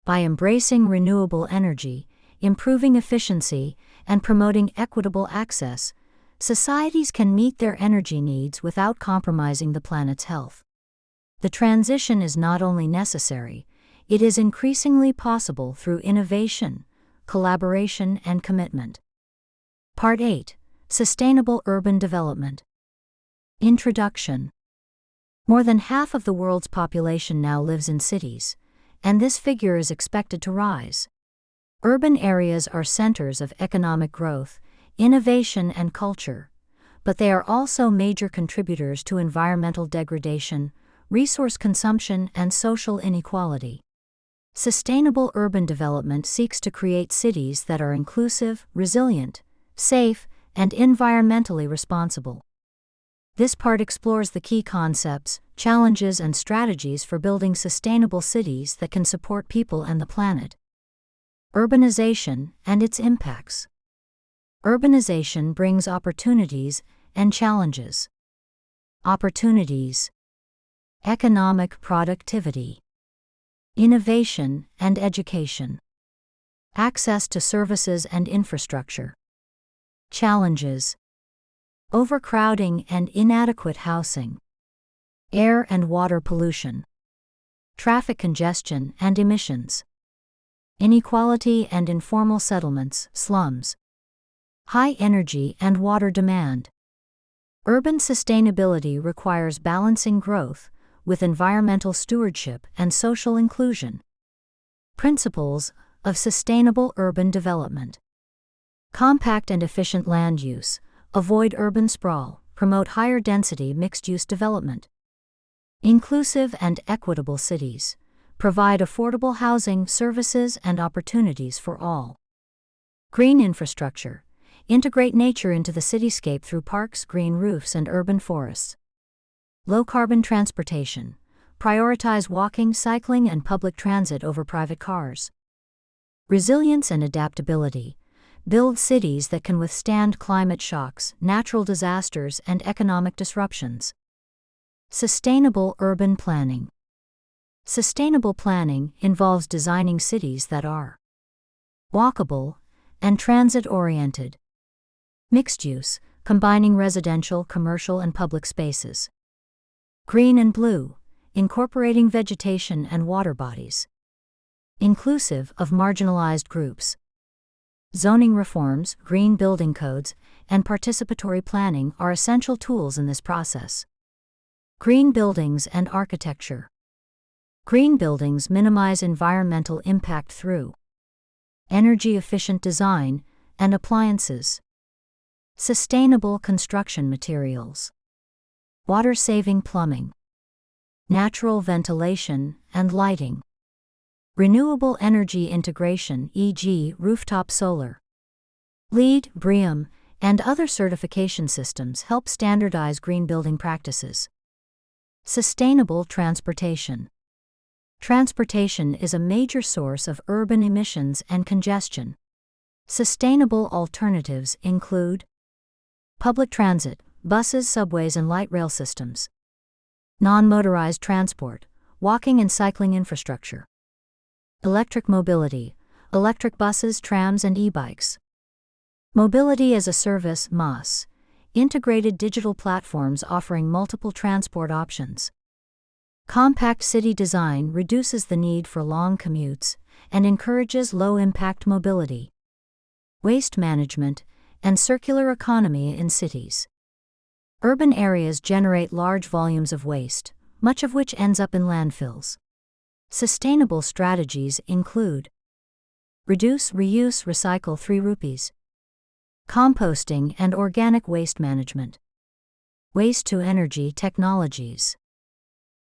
By embracing renewable energy, improving efficiency, and promoting equitable access, societies can meet their energy needs without compromising the planet's health. The transition is not only necessary, it is increasingly possible through innovation, collaboration, and commitment. Part 8. Sustainable Urban Development. Introduction. More than half of the world's population now lives in cities, and this figure is expected to rise. Urban areas are centers of economic growth, innovation, and culture, but they are also major contributors to environmental degradation, resource consumption, and social inequality. Sustainable urban development seeks to create cities that are inclusive, resilient, safe, and environmentally responsible. This part explores the key concepts, challenges, and strategies for building sustainable cities that can support people and the planet. Urbanization and its impacts. Urbanization brings opportunities and challenges. Opportunities: economic productivity, innovation and education, access to services and infrastructure. Challenges: overcrowding and inadequate housing, air and water pollution, traffic congestion and emissions, inequality and informal settlements, slums, high energy and water demand. Urban sustainability requires balancing growth with environmental stewardship and social inclusion. Principles of sustainable urban development. Compact and efficient land use, avoid urban sprawl, promote higher density mixed-use development. Inclusive and equitable cities, provide affordable housing, services, and opportunities for all. Green infrastructure, integrate nature into the cityscape through parks, green roofs, and urban forests. Low-carbon transportation, prioritize walking, cycling, and public transit over private cars. Resilience and adaptability, build cities that can withstand climate shocks, natural disasters, and economic disruptions. Sustainable urban planning. Sustainable planning involves designing cities that are walkable and transit-oriented. Mixed use, combining residential, commercial, and public spaces. Green and blue, incorporating vegetation and water bodies. Inclusive of marginalized groups. Zoning reforms, green building codes, and participatory planning are essential tools in this process. Green buildings and architecture. Green buildings minimize environmental impact through energy-efficient design and appliances. Sustainable construction materials. Water-saving plumbing. Natural ventilation and lighting. Renewable energy integration, e.g., rooftop solar. LEED, BREEAM, and other certification systems help standardize green building practices. Sustainable transportation. Transportation is a major source of urban emissions and congestion. Sustainable alternatives include public transit, buses, subways, and light rail systems. Non-motorized transport, walking and cycling infrastructure. Electric mobility, electric buses, trams, and e-bikes. Mobility as a service, MaaS, integrated digital platforms offering multiple transport options. Compact city design reduces the need for long commutes and encourages low-impact mobility. Waste management and circular economy in cities. Urban areas generate large volumes of waste, much of which ends up in landfills. Sustainable strategies include reduce, reuse, recycle 3 rupees. Composting and organic waste management. Waste-to-energy technologies.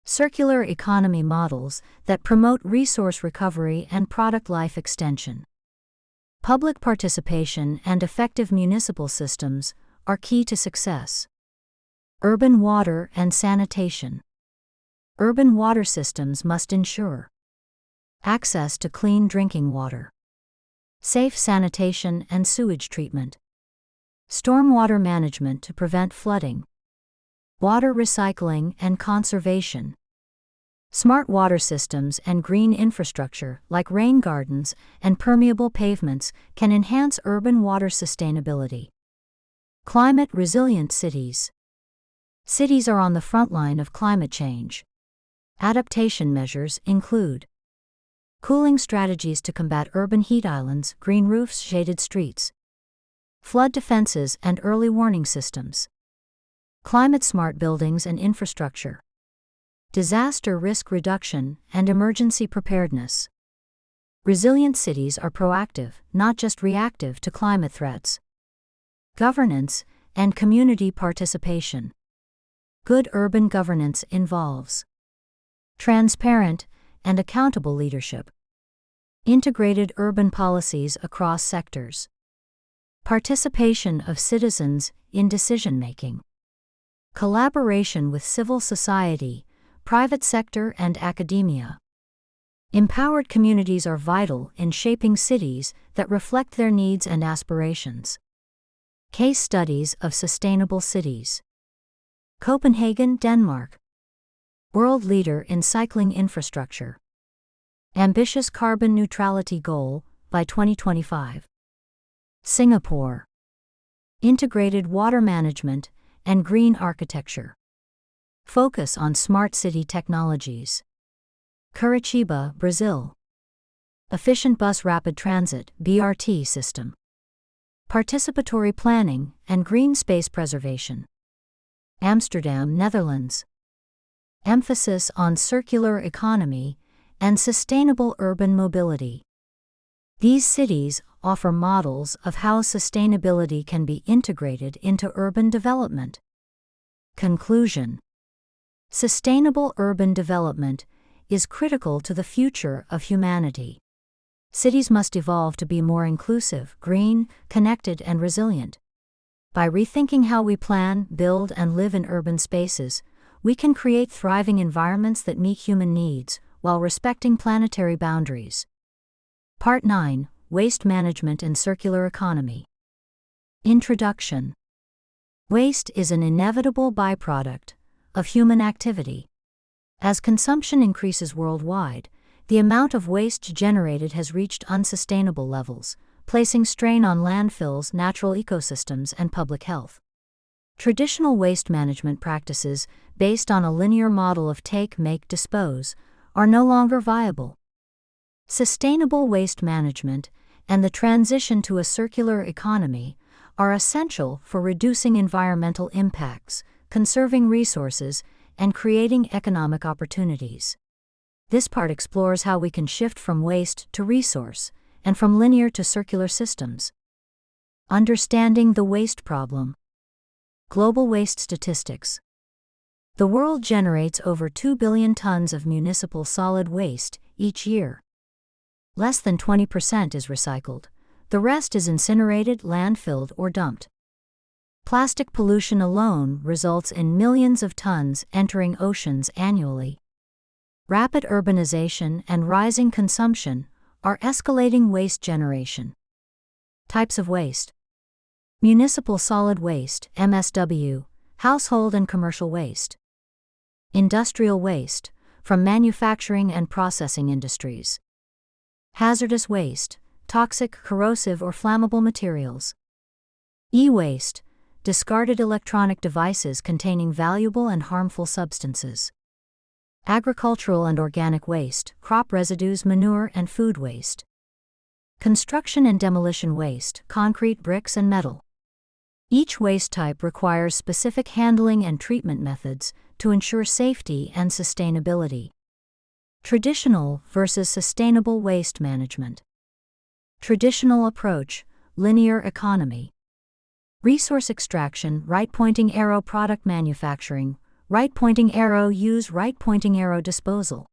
Circular economy models that promote resource recovery and product life extension. Public participation and effective municipal systems are key to success. Urban water and sanitation. Urban water systems must ensure access to clean drinking water, safe sanitation and sewage treatment, stormwater management to prevent flooding, water recycling and conservation. Smart water systems and green infrastructure like rain gardens and permeable pavements can enhance urban water sustainability. Climate-resilient cities. Cities are on the front line of climate change. Adaptation measures include cooling strategies to combat urban heat islands, green roofs, shaded streets, flood defenses and early warning systems, climate-smart buildings and infrastructure, disaster risk reduction and emergency preparedness. Resilient cities are proactive, not just reactive to climate threats. Governance and community participation. Good urban governance involves transparent and accountable leadership, integrated urban policies across sectors, participation of citizens in decision-making, collaboration with civil society, private sector and academia. Empowered communities are vital in shaping cities that reflect their needs and aspirations. Case studies of sustainable cities. Copenhagen, Denmark. World leader in cycling infrastructure. Ambitious carbon neutrality goal by 2025. Singapore. Integrated water management and green architecture. Focus on smart city technologies. Curitiba, Brazil. Efficient bus rapid transit (BRT) system. Participatory planning and green space preservation. Amsterdam, Netherlands. Emphasis on circular economy and sustainable urban mobility. These cities offer models of how sustainability can be integrated into urban development. Conclusion: sustainable urban development is critical to the future of humanity. Cities must evolve to be more inclusive, green, connected, and resilient. By rethinking how we plan, build, and live in urban spaces, we can create thriving environments that meet human needs while respecting planetary boundaries. Part 9: Waste Management and Circular Economy. Introduction. Waste is an inevitable byproduct of human activity. As consumption increases worldwide, the amount of waste generated has reached unsustainable levels, placing strain on landfills, natural ecosystems, and public health. Traditional waste management practices, based on a linear model of take, make, dispose, are no longer viable. Sustainable waste management and the transition to a circular economy are essential for reducing environmental impacts, conserving resources, and creating economic opportunities. This part explores how we can shift from waste to resource, and from linear to circular systems. Understanding the waste problem. Global waste statistics. The world generates over 2 billion tons of municipal solid waste each year. Less than 20% is recycled. The rest is incinerated, landfilled, or dumped. Plastic pollution alone results in millions of tons entering oceans annually. Rapid urbanization and rising consumption are escalating waste generation. Types of waste. Municipal solid waste, MSW, household and commercial waste. Industrial waste, from manufacturing and processing industries. Hazardous waste, toxic, corrosive, or flammable materials. E-waste, discarded electronic devices containing valuable and harmful substances. Agricultural and organic waste, crop residues, manure, and food waste. Construction and demolition waste, concrete, bricks, and metal. Each waste type requires specific handling and treatment methods to ensure safety and sustainability. Traditional versus sustainable waste management. Traditional approach, linear economy. Resource extraction, right-pointing arrow product manufacturing, right-pointing arrow use, right-pointing arrow disposal.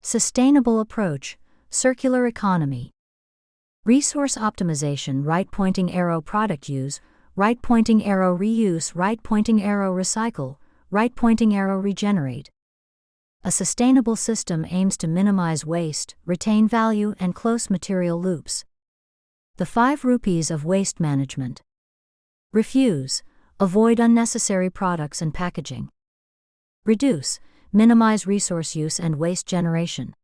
Sustainable approach, circular economy. Resource optimization, right-pointing arrow product use, right-pointing arrow reuse, right-pointing arrow recycle, right-pointing arrow regenerate. A sustainable system aims to minimize waste, retain value, and close material loops. The 5 rupees of waste management. Refuse, avoid unnecessary products and packaging. Reduce, minimize resource use and waste generation.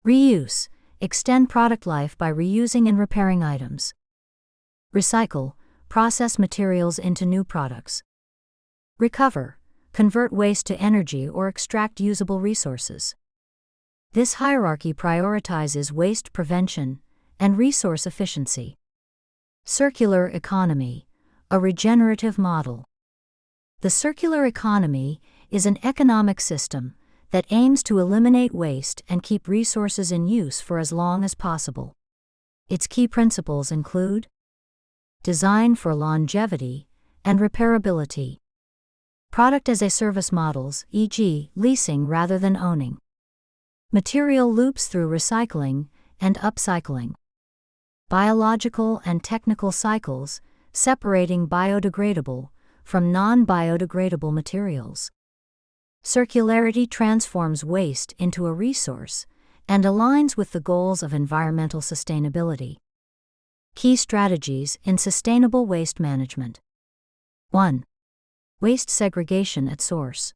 Reuse, extend product life by reusing and repairing items. Recycle, process materials into new products. Recover, convert waste to energy or extract usable resources. This hierarchy prioritizes waste prevention and resource efficiency. Circular economy, a regenerative model. The circular economy is an economic system that aims to eliminate waste and keep resources in use for as long as possible. Its key principles include design for longevity and repairability, product as a service models, e.g., leasing rather than owning, material loops through recycling and upcycling, biological and technical cycles, separating biodegradable from non-biodegradable materials. Circularity transforms waste into a resource and aligns with the goals of environmental sustainability. Key strategies in sustainable waste management. 1. Waste segregation at source.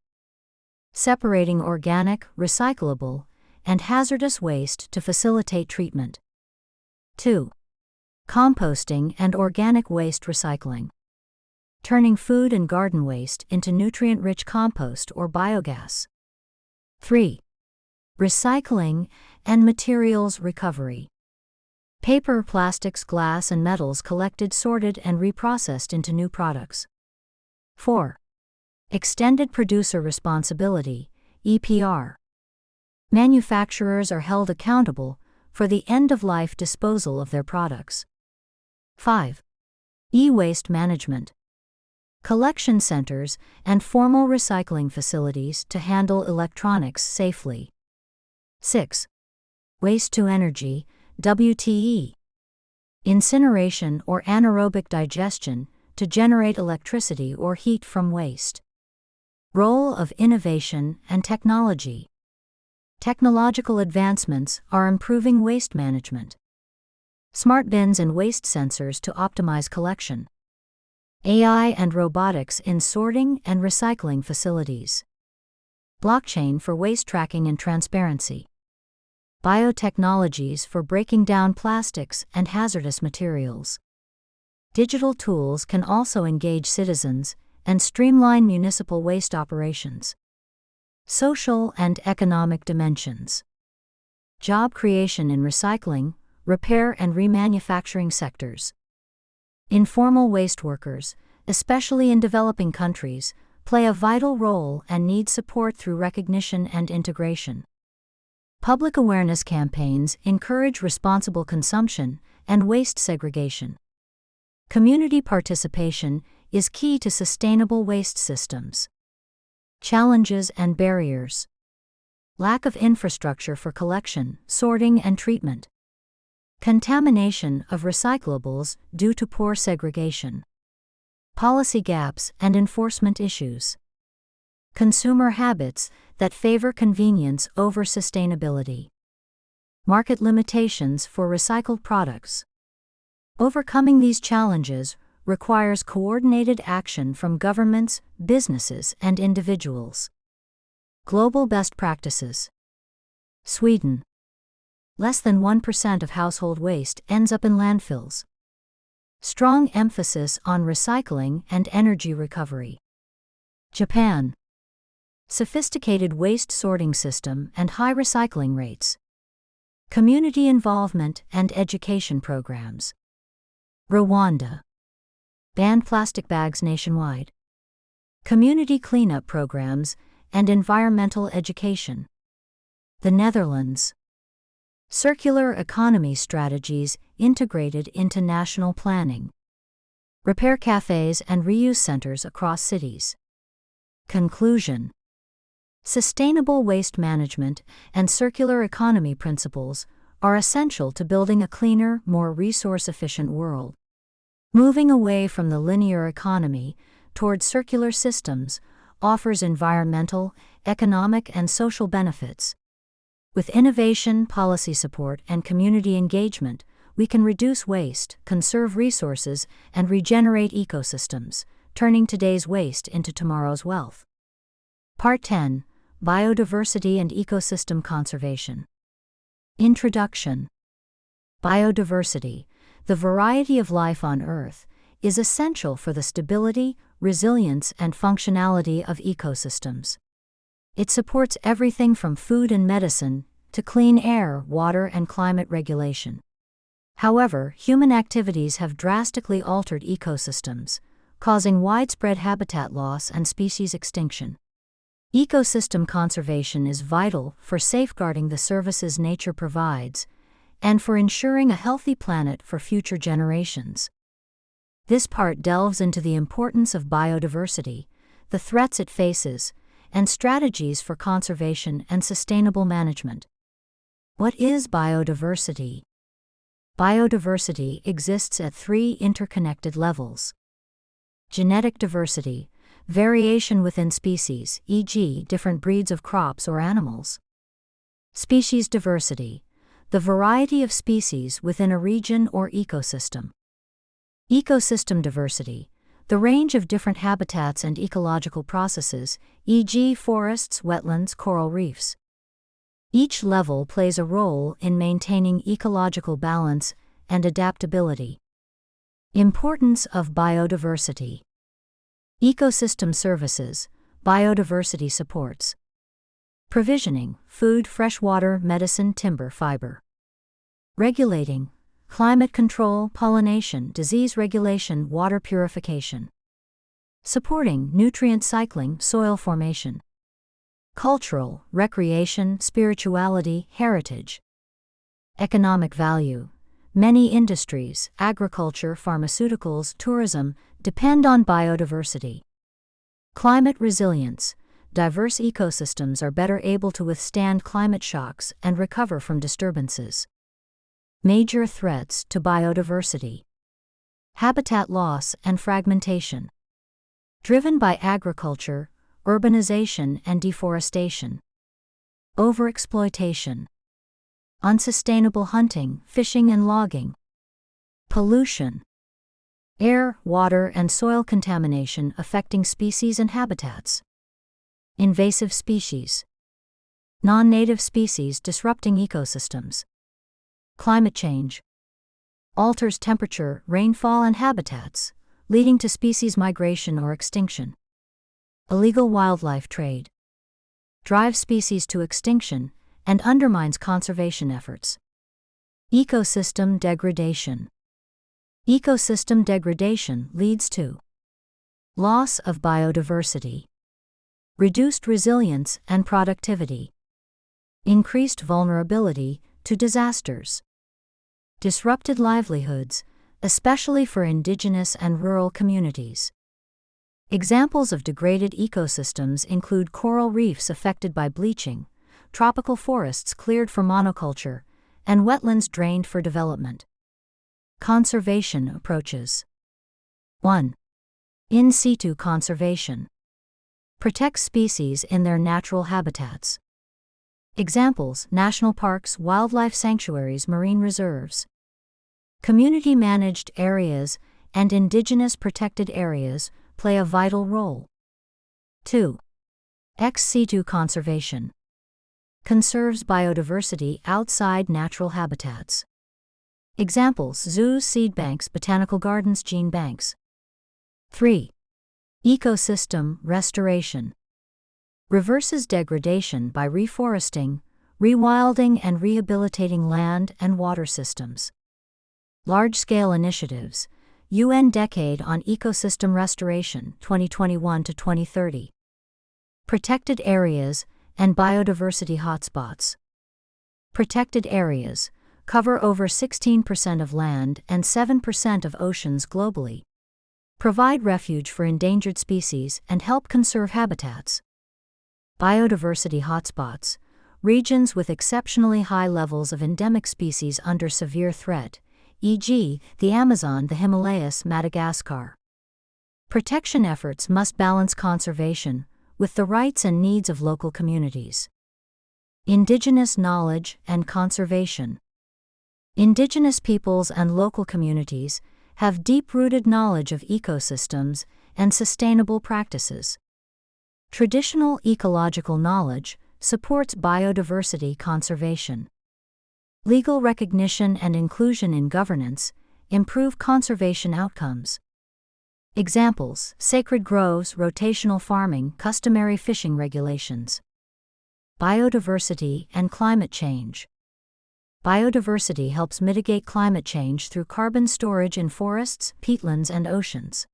Separating organic, recyclable, and hazardous waste to facilitate treatment. 2. Composting and organic waste recycling. Turning food and garden waste into nutrient-rich compost or biogas. 3. Recycling and materials recovery. Paper, plastics, glass, and metals collected, sorted, and reprocessed into new products. 4. Extended producer responsibility, EPR. Manufacturers are held accountable for the end-of-life disposal of their products. 5. E-waste management. Collection centers and formal recycling facilities to handle electronics safely. 6. Waste to energy, WTE. Incineration or anaerobic digestion to generate electricity or heat from waste. Role of innovation and technology. Technological advancements are improving waste management. Smart bins and waste sensors to optimize collection. AI and robotics in sorting and recycling facilities. Blockchain for waste tracking and transparency. Biotechnologies for breaking down plastics and hazardous materials. Digital tools can also engage citizens and streamline municipal waste operations. Social and economic dimensions. Job creation in recycling, repair, and remanufacturing sectors. Informal waste workers, especially in developing countries, play a vital role and need support through recognition and integration. Public awareness campaigns encourage responsible consumption and waste segregation. Community participation is key to sustainable waste systems. Challenges and barriers. Lack of infrastructure for collection, sorting, and treatment. Contamination of recyclables due to poor segregation. Policy gaps and enforcement issues. Consumer habits that favor convenience over sustainability. Market limitations for recycled products. Overcoming these challenges requires coordinated action from governments, businesses, and individuals. Global best practices. Sweden. Less than 1% of household waste ends up in landfills. Strong emphasis on recycling and energy recovery. Japan. Sophisticated waste sorting system and high recycling rates. Community involvement and education programs. Rwanda. Banned plastic bags nationwide. Community cleanup programs and environmental education. The Netherlands. Circular economy strategies integrated into national planning. Repair cafes and reuse centers across cities. Conclusion. Sustainable waste management and circular economy principles are essential to building a cleaner, more resource-efficient world. Moving away from the linear economy toward circular systems offers environmental, economic, and social benefits. With innovation, policy support, and community engagement, we can reduce waste, conserve resources, and regenerate ecosystems, turning today's waste into tomorrow's wealth. Part 10. Biodiversity and Ecosystem Conservation. Introduction. Biodiversity, the variety of life on Earth, is essential for the stability, resilience, and functionality of ecosystems. It supports everything from food and medicine to clean air, water, and climate regulation. However, human activities have drastically altered ecosystems, causing widespread habitat loss and species extinction. Ecosystem conservation is vital for safeguarding the services nature provides and for ensuring a healthy planet for future generations. This part delves into the importance of biodiversity, the threats it faces, and strategies for conservation and sustainable management. What is biodiversity? Biodiversity exists at 3 interconnected levels. Genetic diversity, variation within species, e.g., different breeds of crops or animals. Species diversity, the variety of species within a region or ecosystem. Ecosystem diversity, the range of different habitats and ecological processes, e.g., forests, wetlands, coral reefs. Each level plays a role in maintaining ecological balance and adaptability. Importance of biodiversity. Ecosystem services, biodiversity supports. Provisioning, food, fresh water, medicine, timber, fiber. Regulating, climate control, pollination, disease regulation, water purification. Supporting, nutrient cycling, soil formation. Cultural, recreation, spirituality, heritage. Economic value. Many industries, agriculture, pharmaceuticals, tourism, depend on biodiversity. Climate resilience. Diverse ecosystems are better able to withstand climate shocks and recover from disturbances. Major threats to biodiversity. Habitat loss and fragmentation. Driven by agriculture, urbanization, and deforestation. Overexploitation. Unsustainable hunting, fishing, and logging. Pollution. Air, water, and soil contamination affecting species and habitats. Invasive species. Non-native species disrupting ecosystems. Climate change. Alters temperature, rainfall, and habitats, leading to species migration or extinction. Illegal wildlife trade. Drives species to extinction and undermines conservation efforts. Ecosystem degradation. Ecosystem degradation leads to loss of biodiversity, reduced resilience and productivity, increased vulnerability to disasters, disrupted livelihoods, especially for indigenous and rural communities. Examples of degraded ecosystems include coral reefs affected by bleaching, tropical forests cleared for monoculture, and wetlands drained for development. Conservation approaches. 1. In situ conservation. Protects species in their natural habitats. Examples: national parks, wildlife sanctuaries, marine reserves. Community-managed areas and indigenous protected areas play a vital role. 2. Ex situ conservation. Conserves biodiversity outside natural habitats. Examples: zoos, seed banks, botanical gardens, gene banks. 3. Ecosystem restoration. Reverses degradation by reforesting, rewilding, and rehabilitating land and water systems. Large-scale initiatives. UN Decade on Ecosystem Restoration 2021 to 2030. Protected areas and biodiversity hotspots. Protected areas cover over 16% of land and 7% of oceans globally. Provide refuge for endangered species and help conserve habitats. Biodiversity hotspots, regions with exceptionally high levels of endemic species under severe threat, e.g., the Amazon, the Himalayas, Madagascar. Protection efforts must balance conservation with the rights and needs of local communities. Indigenous knowledge and conservation. Indigenous peoples and local communities have deep-rooted knowledge of ecosystems and sustainable practices. Traditional ecological knowledge supports biodiversity conservation. Legal recognition and inclusion in governance improve conservation outcomes. Examples: sacred groves, rotational farming, customary fishing regulations. Biodiversity and climate change. Biodiversity helps mitigate climate change through carbon storage in forests, peatlands, and oceans.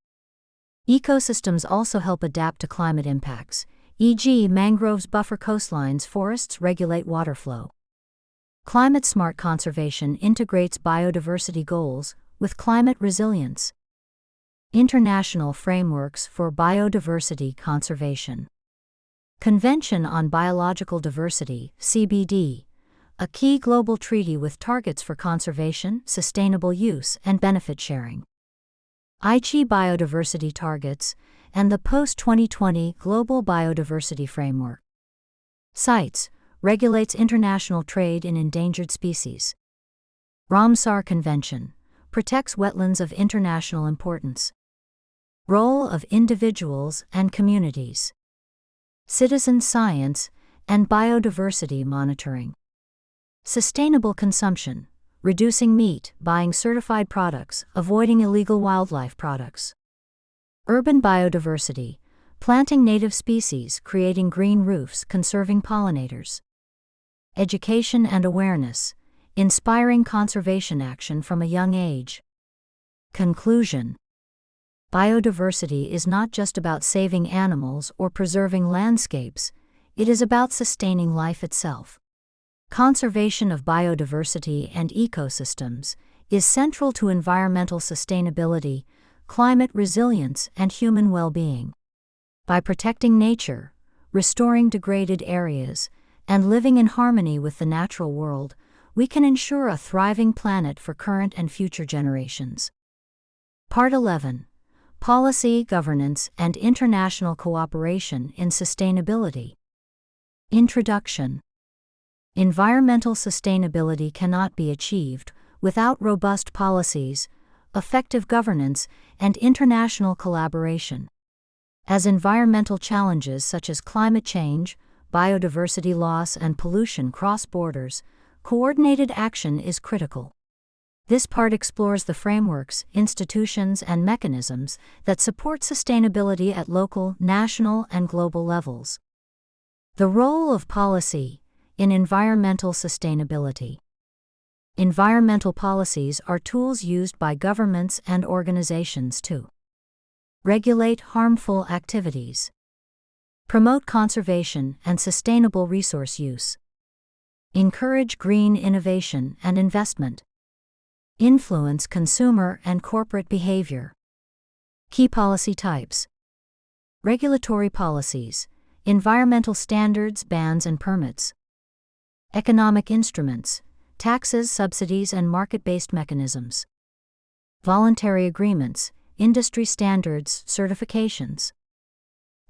Ecosystems also help adapt to climate impacts, e.g., mangroves buffer coastlines, forests regulate water flow. Climate-smart conservation integrates biodiversity goals with climate resilience. International frameworks for biodiversity conservation. Convention on Biological Diversity, CBD, a key global treaty with targets for conservation, sustainable use, and benefit sharing. Aichi Biodiversity Targets, and the post-2020 Global Biodiversity Framework. CITES, regulates international trade in endangered species. Ramsar Convention, protects wetlands of international importance. Role of individuals and communities. Citizen science and biodiversity monitoring. Sustainable consumption, reducing meat, buying certified products, avoiding illegal wildlife products. Urban biodiversity, planting native species, creating green roofs, conserving pollinators. Education and awareness, inspiring conservation action from a young age. Conclusion. Biodiversity is not just about saving animals or preserving landscapes, it is about sustaining life itself. Conservation of biodiversity and ecosystems is central to environmental sustainability, climate resilience, and human well-being. By protecting nature, restoring degraded areas, and living in harmony with the natural world, we can ensure a thriving planet for current and future generations. Part 11. Policy, Governance, and International Cooperation in Sustainability. Introduction. Environmental sustainability cannot be achieved without robust policies, effective governance, and international collaboration. As environmental challenges such as climate change, biodiversity loss, and pollution cross borders, coordinated action is critical. This part explores the frameworks, institutions, and mechanisms that support sustainability at local, national, and global levels. The role of policy in environmental sustainability. Environmental policies are tools used by governments and organizations to regulate harmful activities, promote conservation and sustainable resource use, encourage green innovation and investment, influence consumer and corporate behavior. Key policy types. Regulatory policies, environmental standards, bans, and permits. Economic instruments, taxes, subsidies, and market-based mechanisms. Voluntary agreements, industry standards, certifications.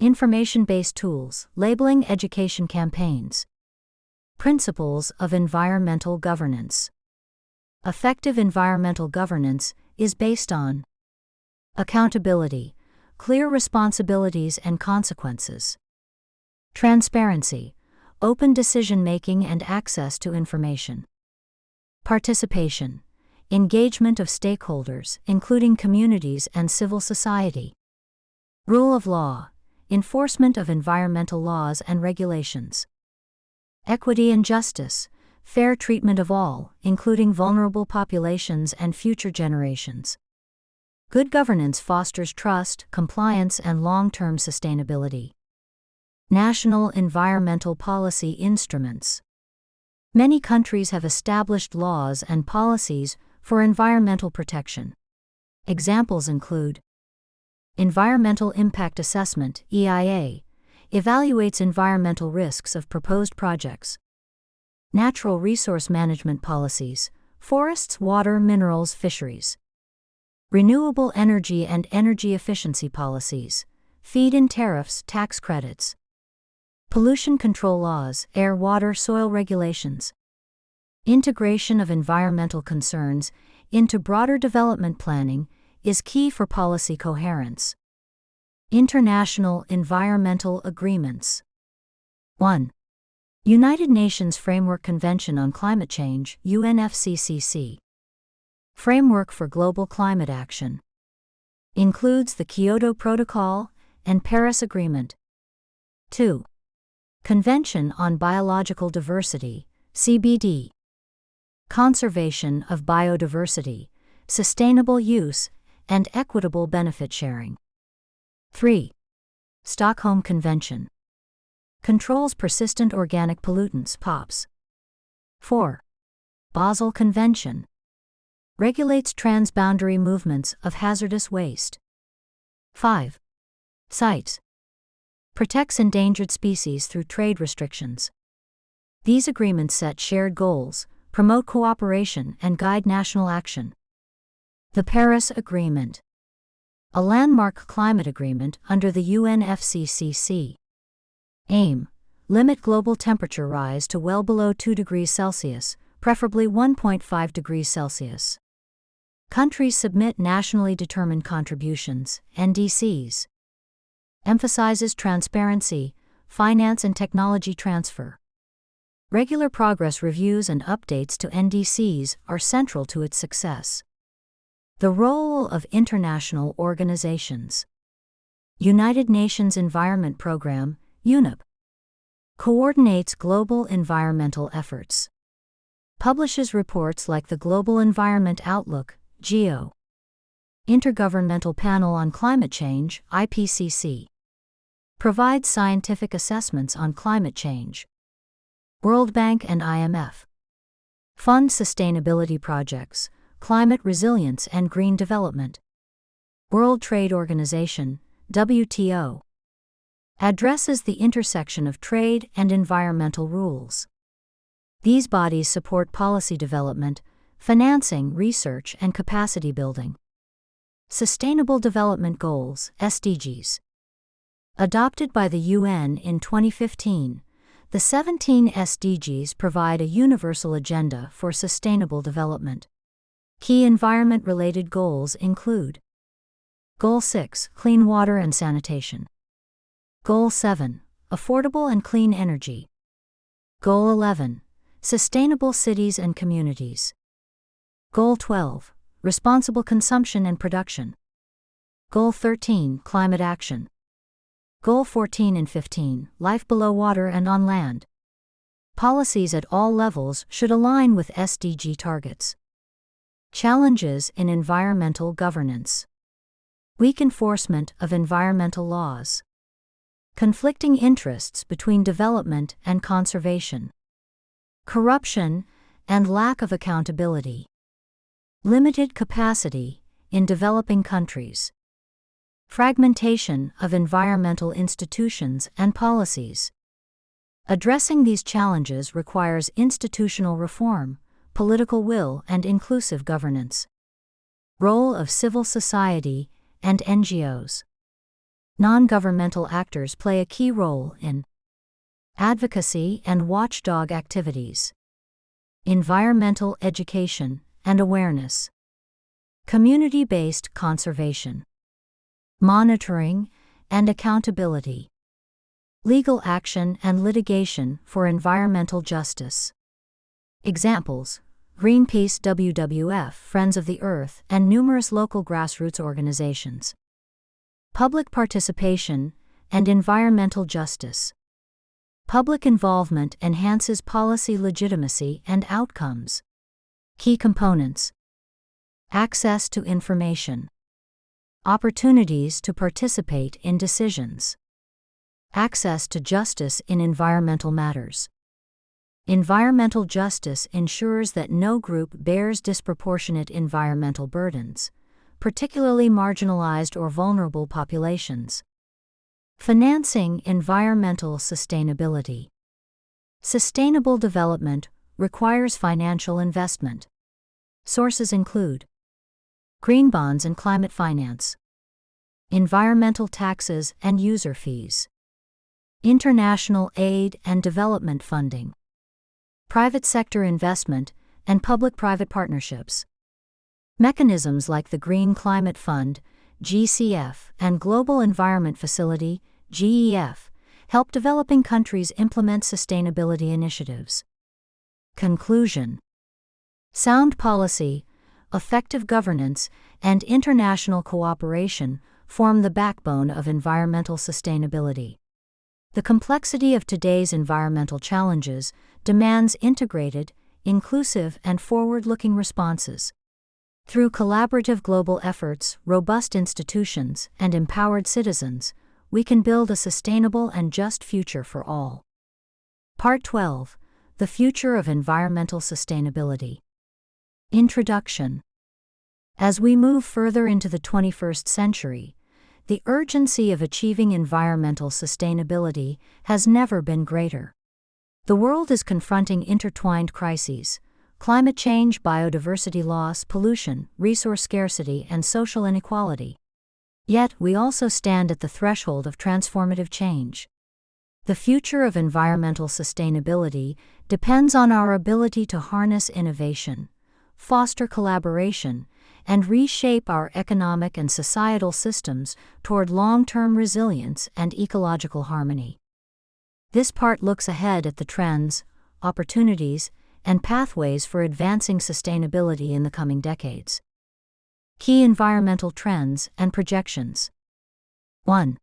Information-based tools, labeling, education campaigns. Principles of environmental governance. Effective environmental governance is based on accountability, clear responsibilities and consequences. Transparency, open decision-making and access to information. Participation, engagement of stakeholders, including communities and civil society. Rule of law, enforcement of environmental laws and regulations. Equity and justice, fair treatment of all, including vulnerable populations and future generations. Good governance fosters trust, compliance, and long-term sustainability. National environmental policy instruments. Many countries have established laws and policies for environmental protection. Examples include Environmental Impact Assessment, EIA, evaluates environmental risks of proposed projects. Natural resource management policies, forests, water, minerals, fisheries. Renewable energy and energy efficiency policies, feed-in tariffs, tax credits. Pollution control laws, air, water, soil regulations. Integration of environmental concerns into broader development planning is key for policy coherence. International environmental agreements. 1. United Nations Framework Convention on Climate Change, UNFCCC. Framework for Global Climate Action. includes the Kyoto Protocol and Paris Agreement. 2. Convention on Biological Diversity, CBD. Conservation of biodiversity, sustainable use, and equitable benefit sharing. 3. Stockholm Convention. Controls persistent organic pollutants, POPs. 4. Basel Convention. Regulates transboundary movements of hazardous waste. 5. CITES. Protects endangered species through trade restrictions. These agreements set shared goals, promote cooperation, and guide national action. The Paris Agreement. A landmark climate agreement under the UNFCCC. Aim: limit global temperature rise to well below 2 degrees Celsius, preferably 1.5 degrees Celsius. Countries submit nationally determined contributions, NDCs. Emphasizes transparency, finance and technology transfer. Regular progress reviews and updates to NDCs are central to its success. The role of international organizations. United Nations Environment Programme, UNEP. Coordinates global environmental efforts. Publishes reports like the Global Environment Outlook, GEO. Intergovernmental Panel on Climate Change, IPCC. Provides scientific assessments on climate change. World Bank and IMF. Fund sustainability projects, climate resilience and green development. World Trade Organization, WTO. Addresses the intersection of trade and environmental rules. These bodies support policy development, financing, research, and capacity building. Sustainable Development Goals, SDGs. Adopted by the UN in 2015, the 17 SDGs provide a universal agenda for sustainable development. Key environment-related goals include: Goal 6, Clean Water and Sanitation. Goal 7, Affordable and Clean Energy. Goal 11, Sustainable Cities and Communities. Goal 12, Responsible Consumption and Production. Goal 13, Climate Action. Goal 14 and 15, Life Below Water and on Land. Policies at all levels should align with SDG targets. Challenges in environmental governance. Weak enforcement of environmental laws. Conflicting interests between development and conservation. Corruption and lack of accountability. Limited capacity in developing countries. Fragmentation of environmental institutions and policies. Addressing these challenges requires institutional reform, political will, and inclusive governance. Role of civil society and NGOs. Non-governmental actors play a key role in advocacy and watchdog activities, environmental education and awareness, community-based conservation, monitoring and accountability, legal action and litigation for environmental justice. Examples: Greenpeace, WWF, Friends of the Earth, and numerous local grassroots organizations. Public participation and environmental justice. Public involvement enhances policy legitimacy and outcomes. Key components: access to information, opportunities to participate in decisions, access to justice in environmental matters. Environmental justice ensures that no group bears disproportionate environmental burdens, particularly marginalized or vulnerable populations. Financing environmental sustainability. Sustainable development requires financial investment. Sources include green bonds and climate finance, environmental taxes and user fees, international aid and development funding, private sector investment, and public-private partnerships. Mechanisms like the Green Climate Fund, GCF, and Global Environment Facility, GEF, help developing countries implement sustainability initiatives. Conclusion: sound policy, effective governance, and international cooperation form the backbone of environmental sustainability. The complexity of today's environmental challenges demands integrated, inclusive, and forward-looking responses. Through collaborative global efforts, robust institutions, and empowered citizens, we can build a sustainable and just future for all. Part 12. The Future of Environmental Sustainability. Introduction. As we move further into the 21st century, the urgency of achieving environmental sustainability has never been greater. The world is confronting intertwined crises: climate change, biodiversity loss, pollution, resource scarcity, and social inequality. Yet, we also stand at the threshold of transformative change. The future of environmental sustainability depends on our ability to harness innovation, foster collaboration, and reshape our economic and societal systems toward long-term resilience and ecological harmony. This part looks ahead at the trends, opportunities, and pathways for advancing sustainability in the coming decades. Key environmental trends and projections. 1.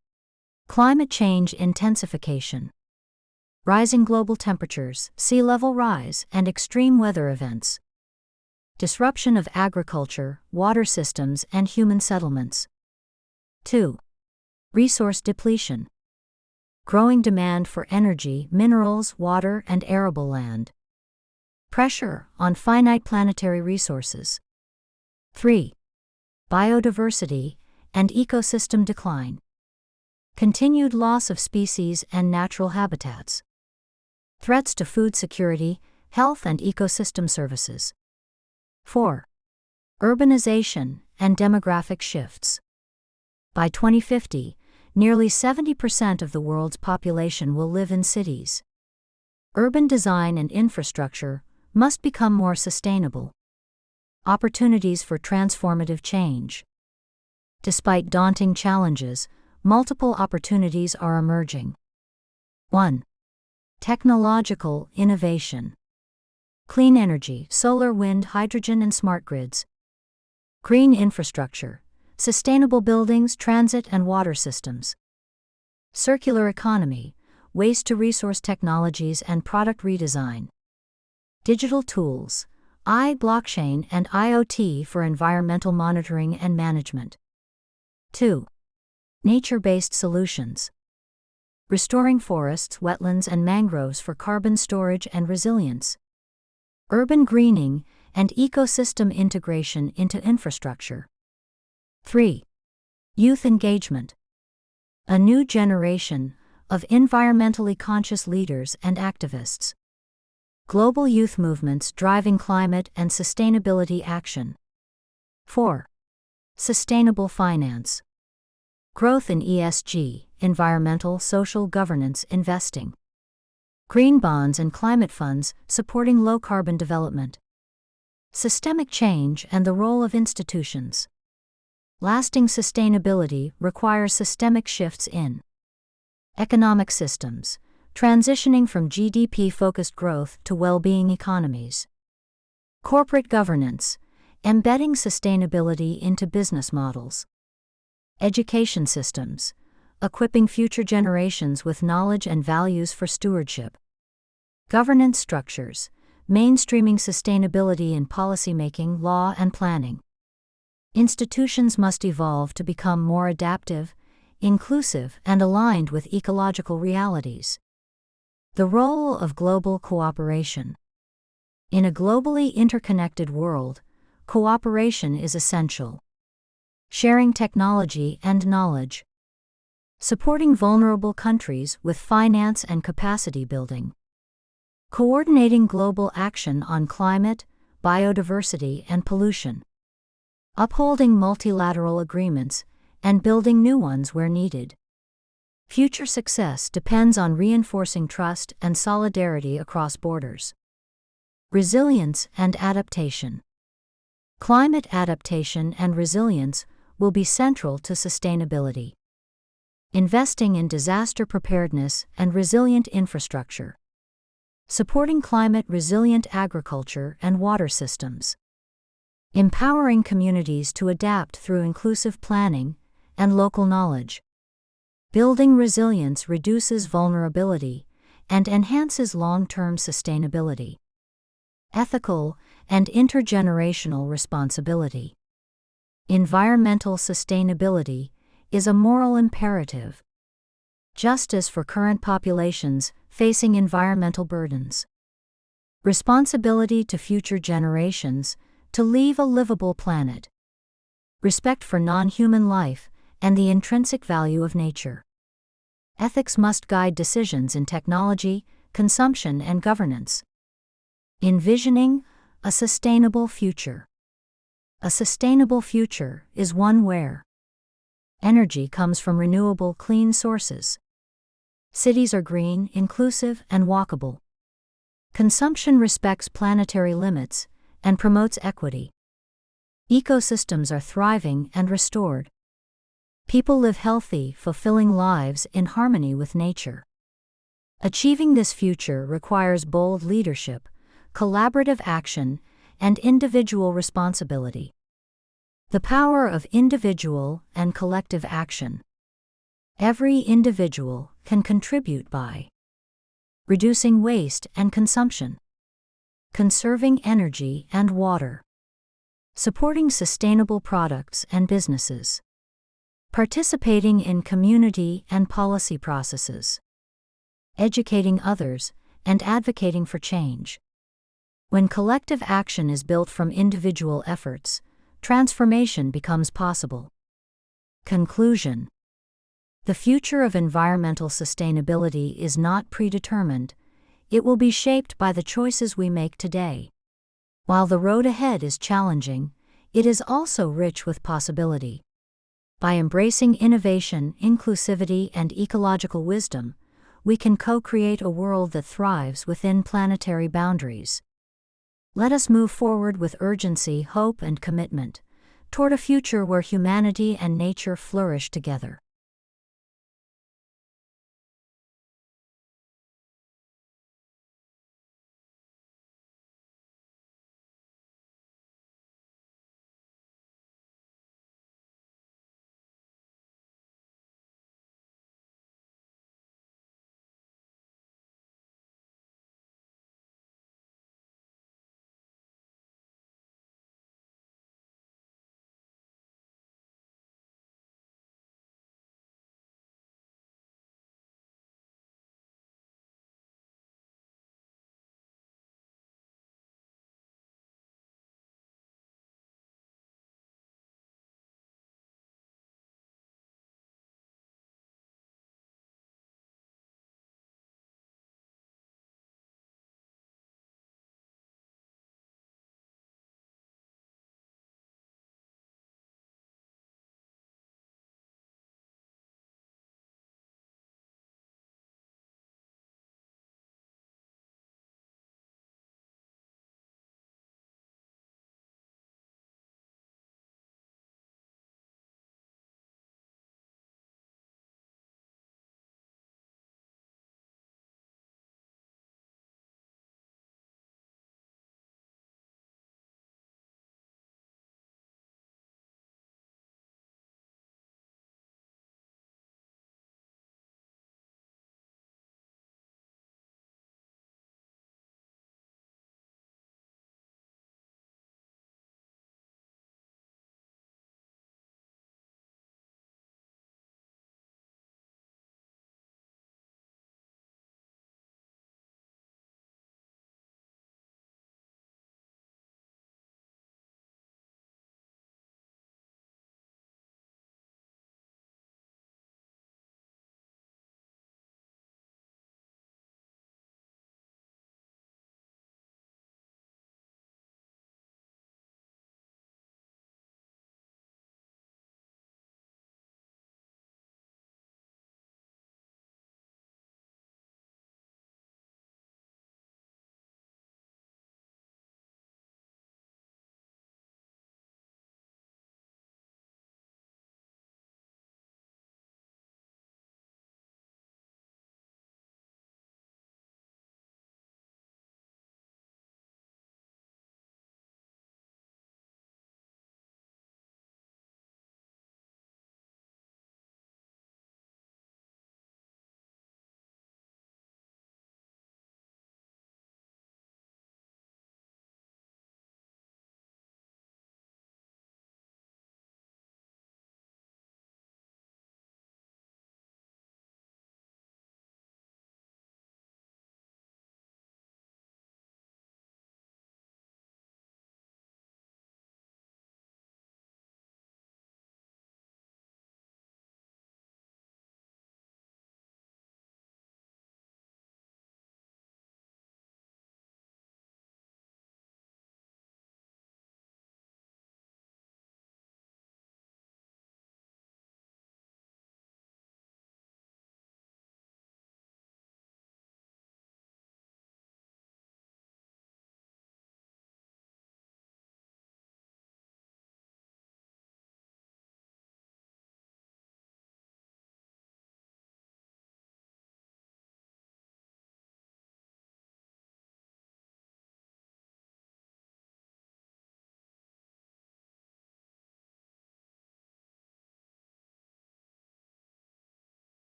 Climate change intensification. Rising global temperatures, sea level rise, and extreme weather events. Disruption of agriculture, water systems, and human settlements. 2. Resource depletion. Growing demand for energy, minerals, water, and arable land. Pressure on finite planetary resources. 3. Biodiversity and ecosystem decline. Continued loss of species and natural habitats. Threats to food security, health, and ecosystem services. 4. Urbanization and demographic shifts. By 2050, nearly 70% of the world's population will live in cities. Urban design and infrastructure must become more sustainable. Opportunities for transformative change. Despite daunting challenges, multiple opportunities are emerging. 1. Technological innovation. Clean energy, solar, wind, hydrogen, and smart grids. Green infrastructure, sustainable buildings, transit, and water systems. Circular economy, waste-to-resource technologies and product redesign. Digital tools, blockchain, and IoT for environmental monitoring and management. 2. Nature-based solutions. Restoring forests, wetlands, and mangroves for carbon storage and resilience. Urban greening and ecosystem integration into infrastructure. 3. Youth engagement. A new generation of environmentally conscious leaders and activists. Global youth movements driving climate and sustainability action. 4. Sustainable finance. Growth in ESG, environmental, social governance investing. Green bonds and climate funds supporting low-carbon development. Systemic change and the role of institutions. Lasting sustainability requires systemic shifts in economic systems, transitioning from GDP-focused growth to well-being economies. Corporate governance, embedding sustainability into business models. Education systems, equipping future generations with knowledge and values for stewardship. Governance structures, mainstreaming sustainability in policymaking, law, and planning. Institutions must evolve to become more adaptive, inclusive, and aligned with ecological realities. The role of global cooperation. In a globally interconnected world, cooperation is essential. Sharing technology and knowledge. Supporting vulnerable countries with finance and capacity building. Coordinating global action on climate, biodiversity, and pollution. Upholding multilateral agreements and building new ones where needed. Future success depends on reinforcing trust and solidarity across borders. Resilience and adaptation. Climate adaptation and resilience will be central to sustainability. Investing in disaster preparedness and resilient infrastructure. Supporting climate-resilient agriculture and water systems. empowering communities to adapt through inclusive planning and local knowledge. Building resilience reduces vulnerability and enhances long-term sustainability. Ethical and intergenerational responsibility. Environmental sustainability is a moral imperative. Justice for current populations facing environmental burdens. Responsibility to future generations to leave a livable planet. Respect for non-human life and the intrinsic value of nature. Ethics must guide decisions in technology, consumption, and governance. Envisioning a sustainable future. A sustainable future is one where energy comes from renewable, clean sources. Cities are green, inclusive, and walkable. Consumption respects planetary limits and promotes equity. Ecosystems are thriving and restored. People live healthy, fulfilling lives in harmony with nature. Achieving this future requires bold leadership, collaborative action, and individual responsibility. The power of individual and collective action. Every individual can contribute by reducing waste and consumption, conserving energy and water, supporting sustainable products and businesses, participating in community and policy processes, educating others, and advocating for change. When collective action is built from individual efforts, transformation becomes possible. Conclusion. The future of environmental sustainability is not predetermined. It will be shaped by the choices we make today. While the road ahead is challenging, it is also rich with possibility. By embracing innovation, inclusivity, and ecological wisdom, we can co-create a world that thrives within planetary boundaries. Let us move forward with urgency, hope, and commitment toward a future where humanity and nature flourish together.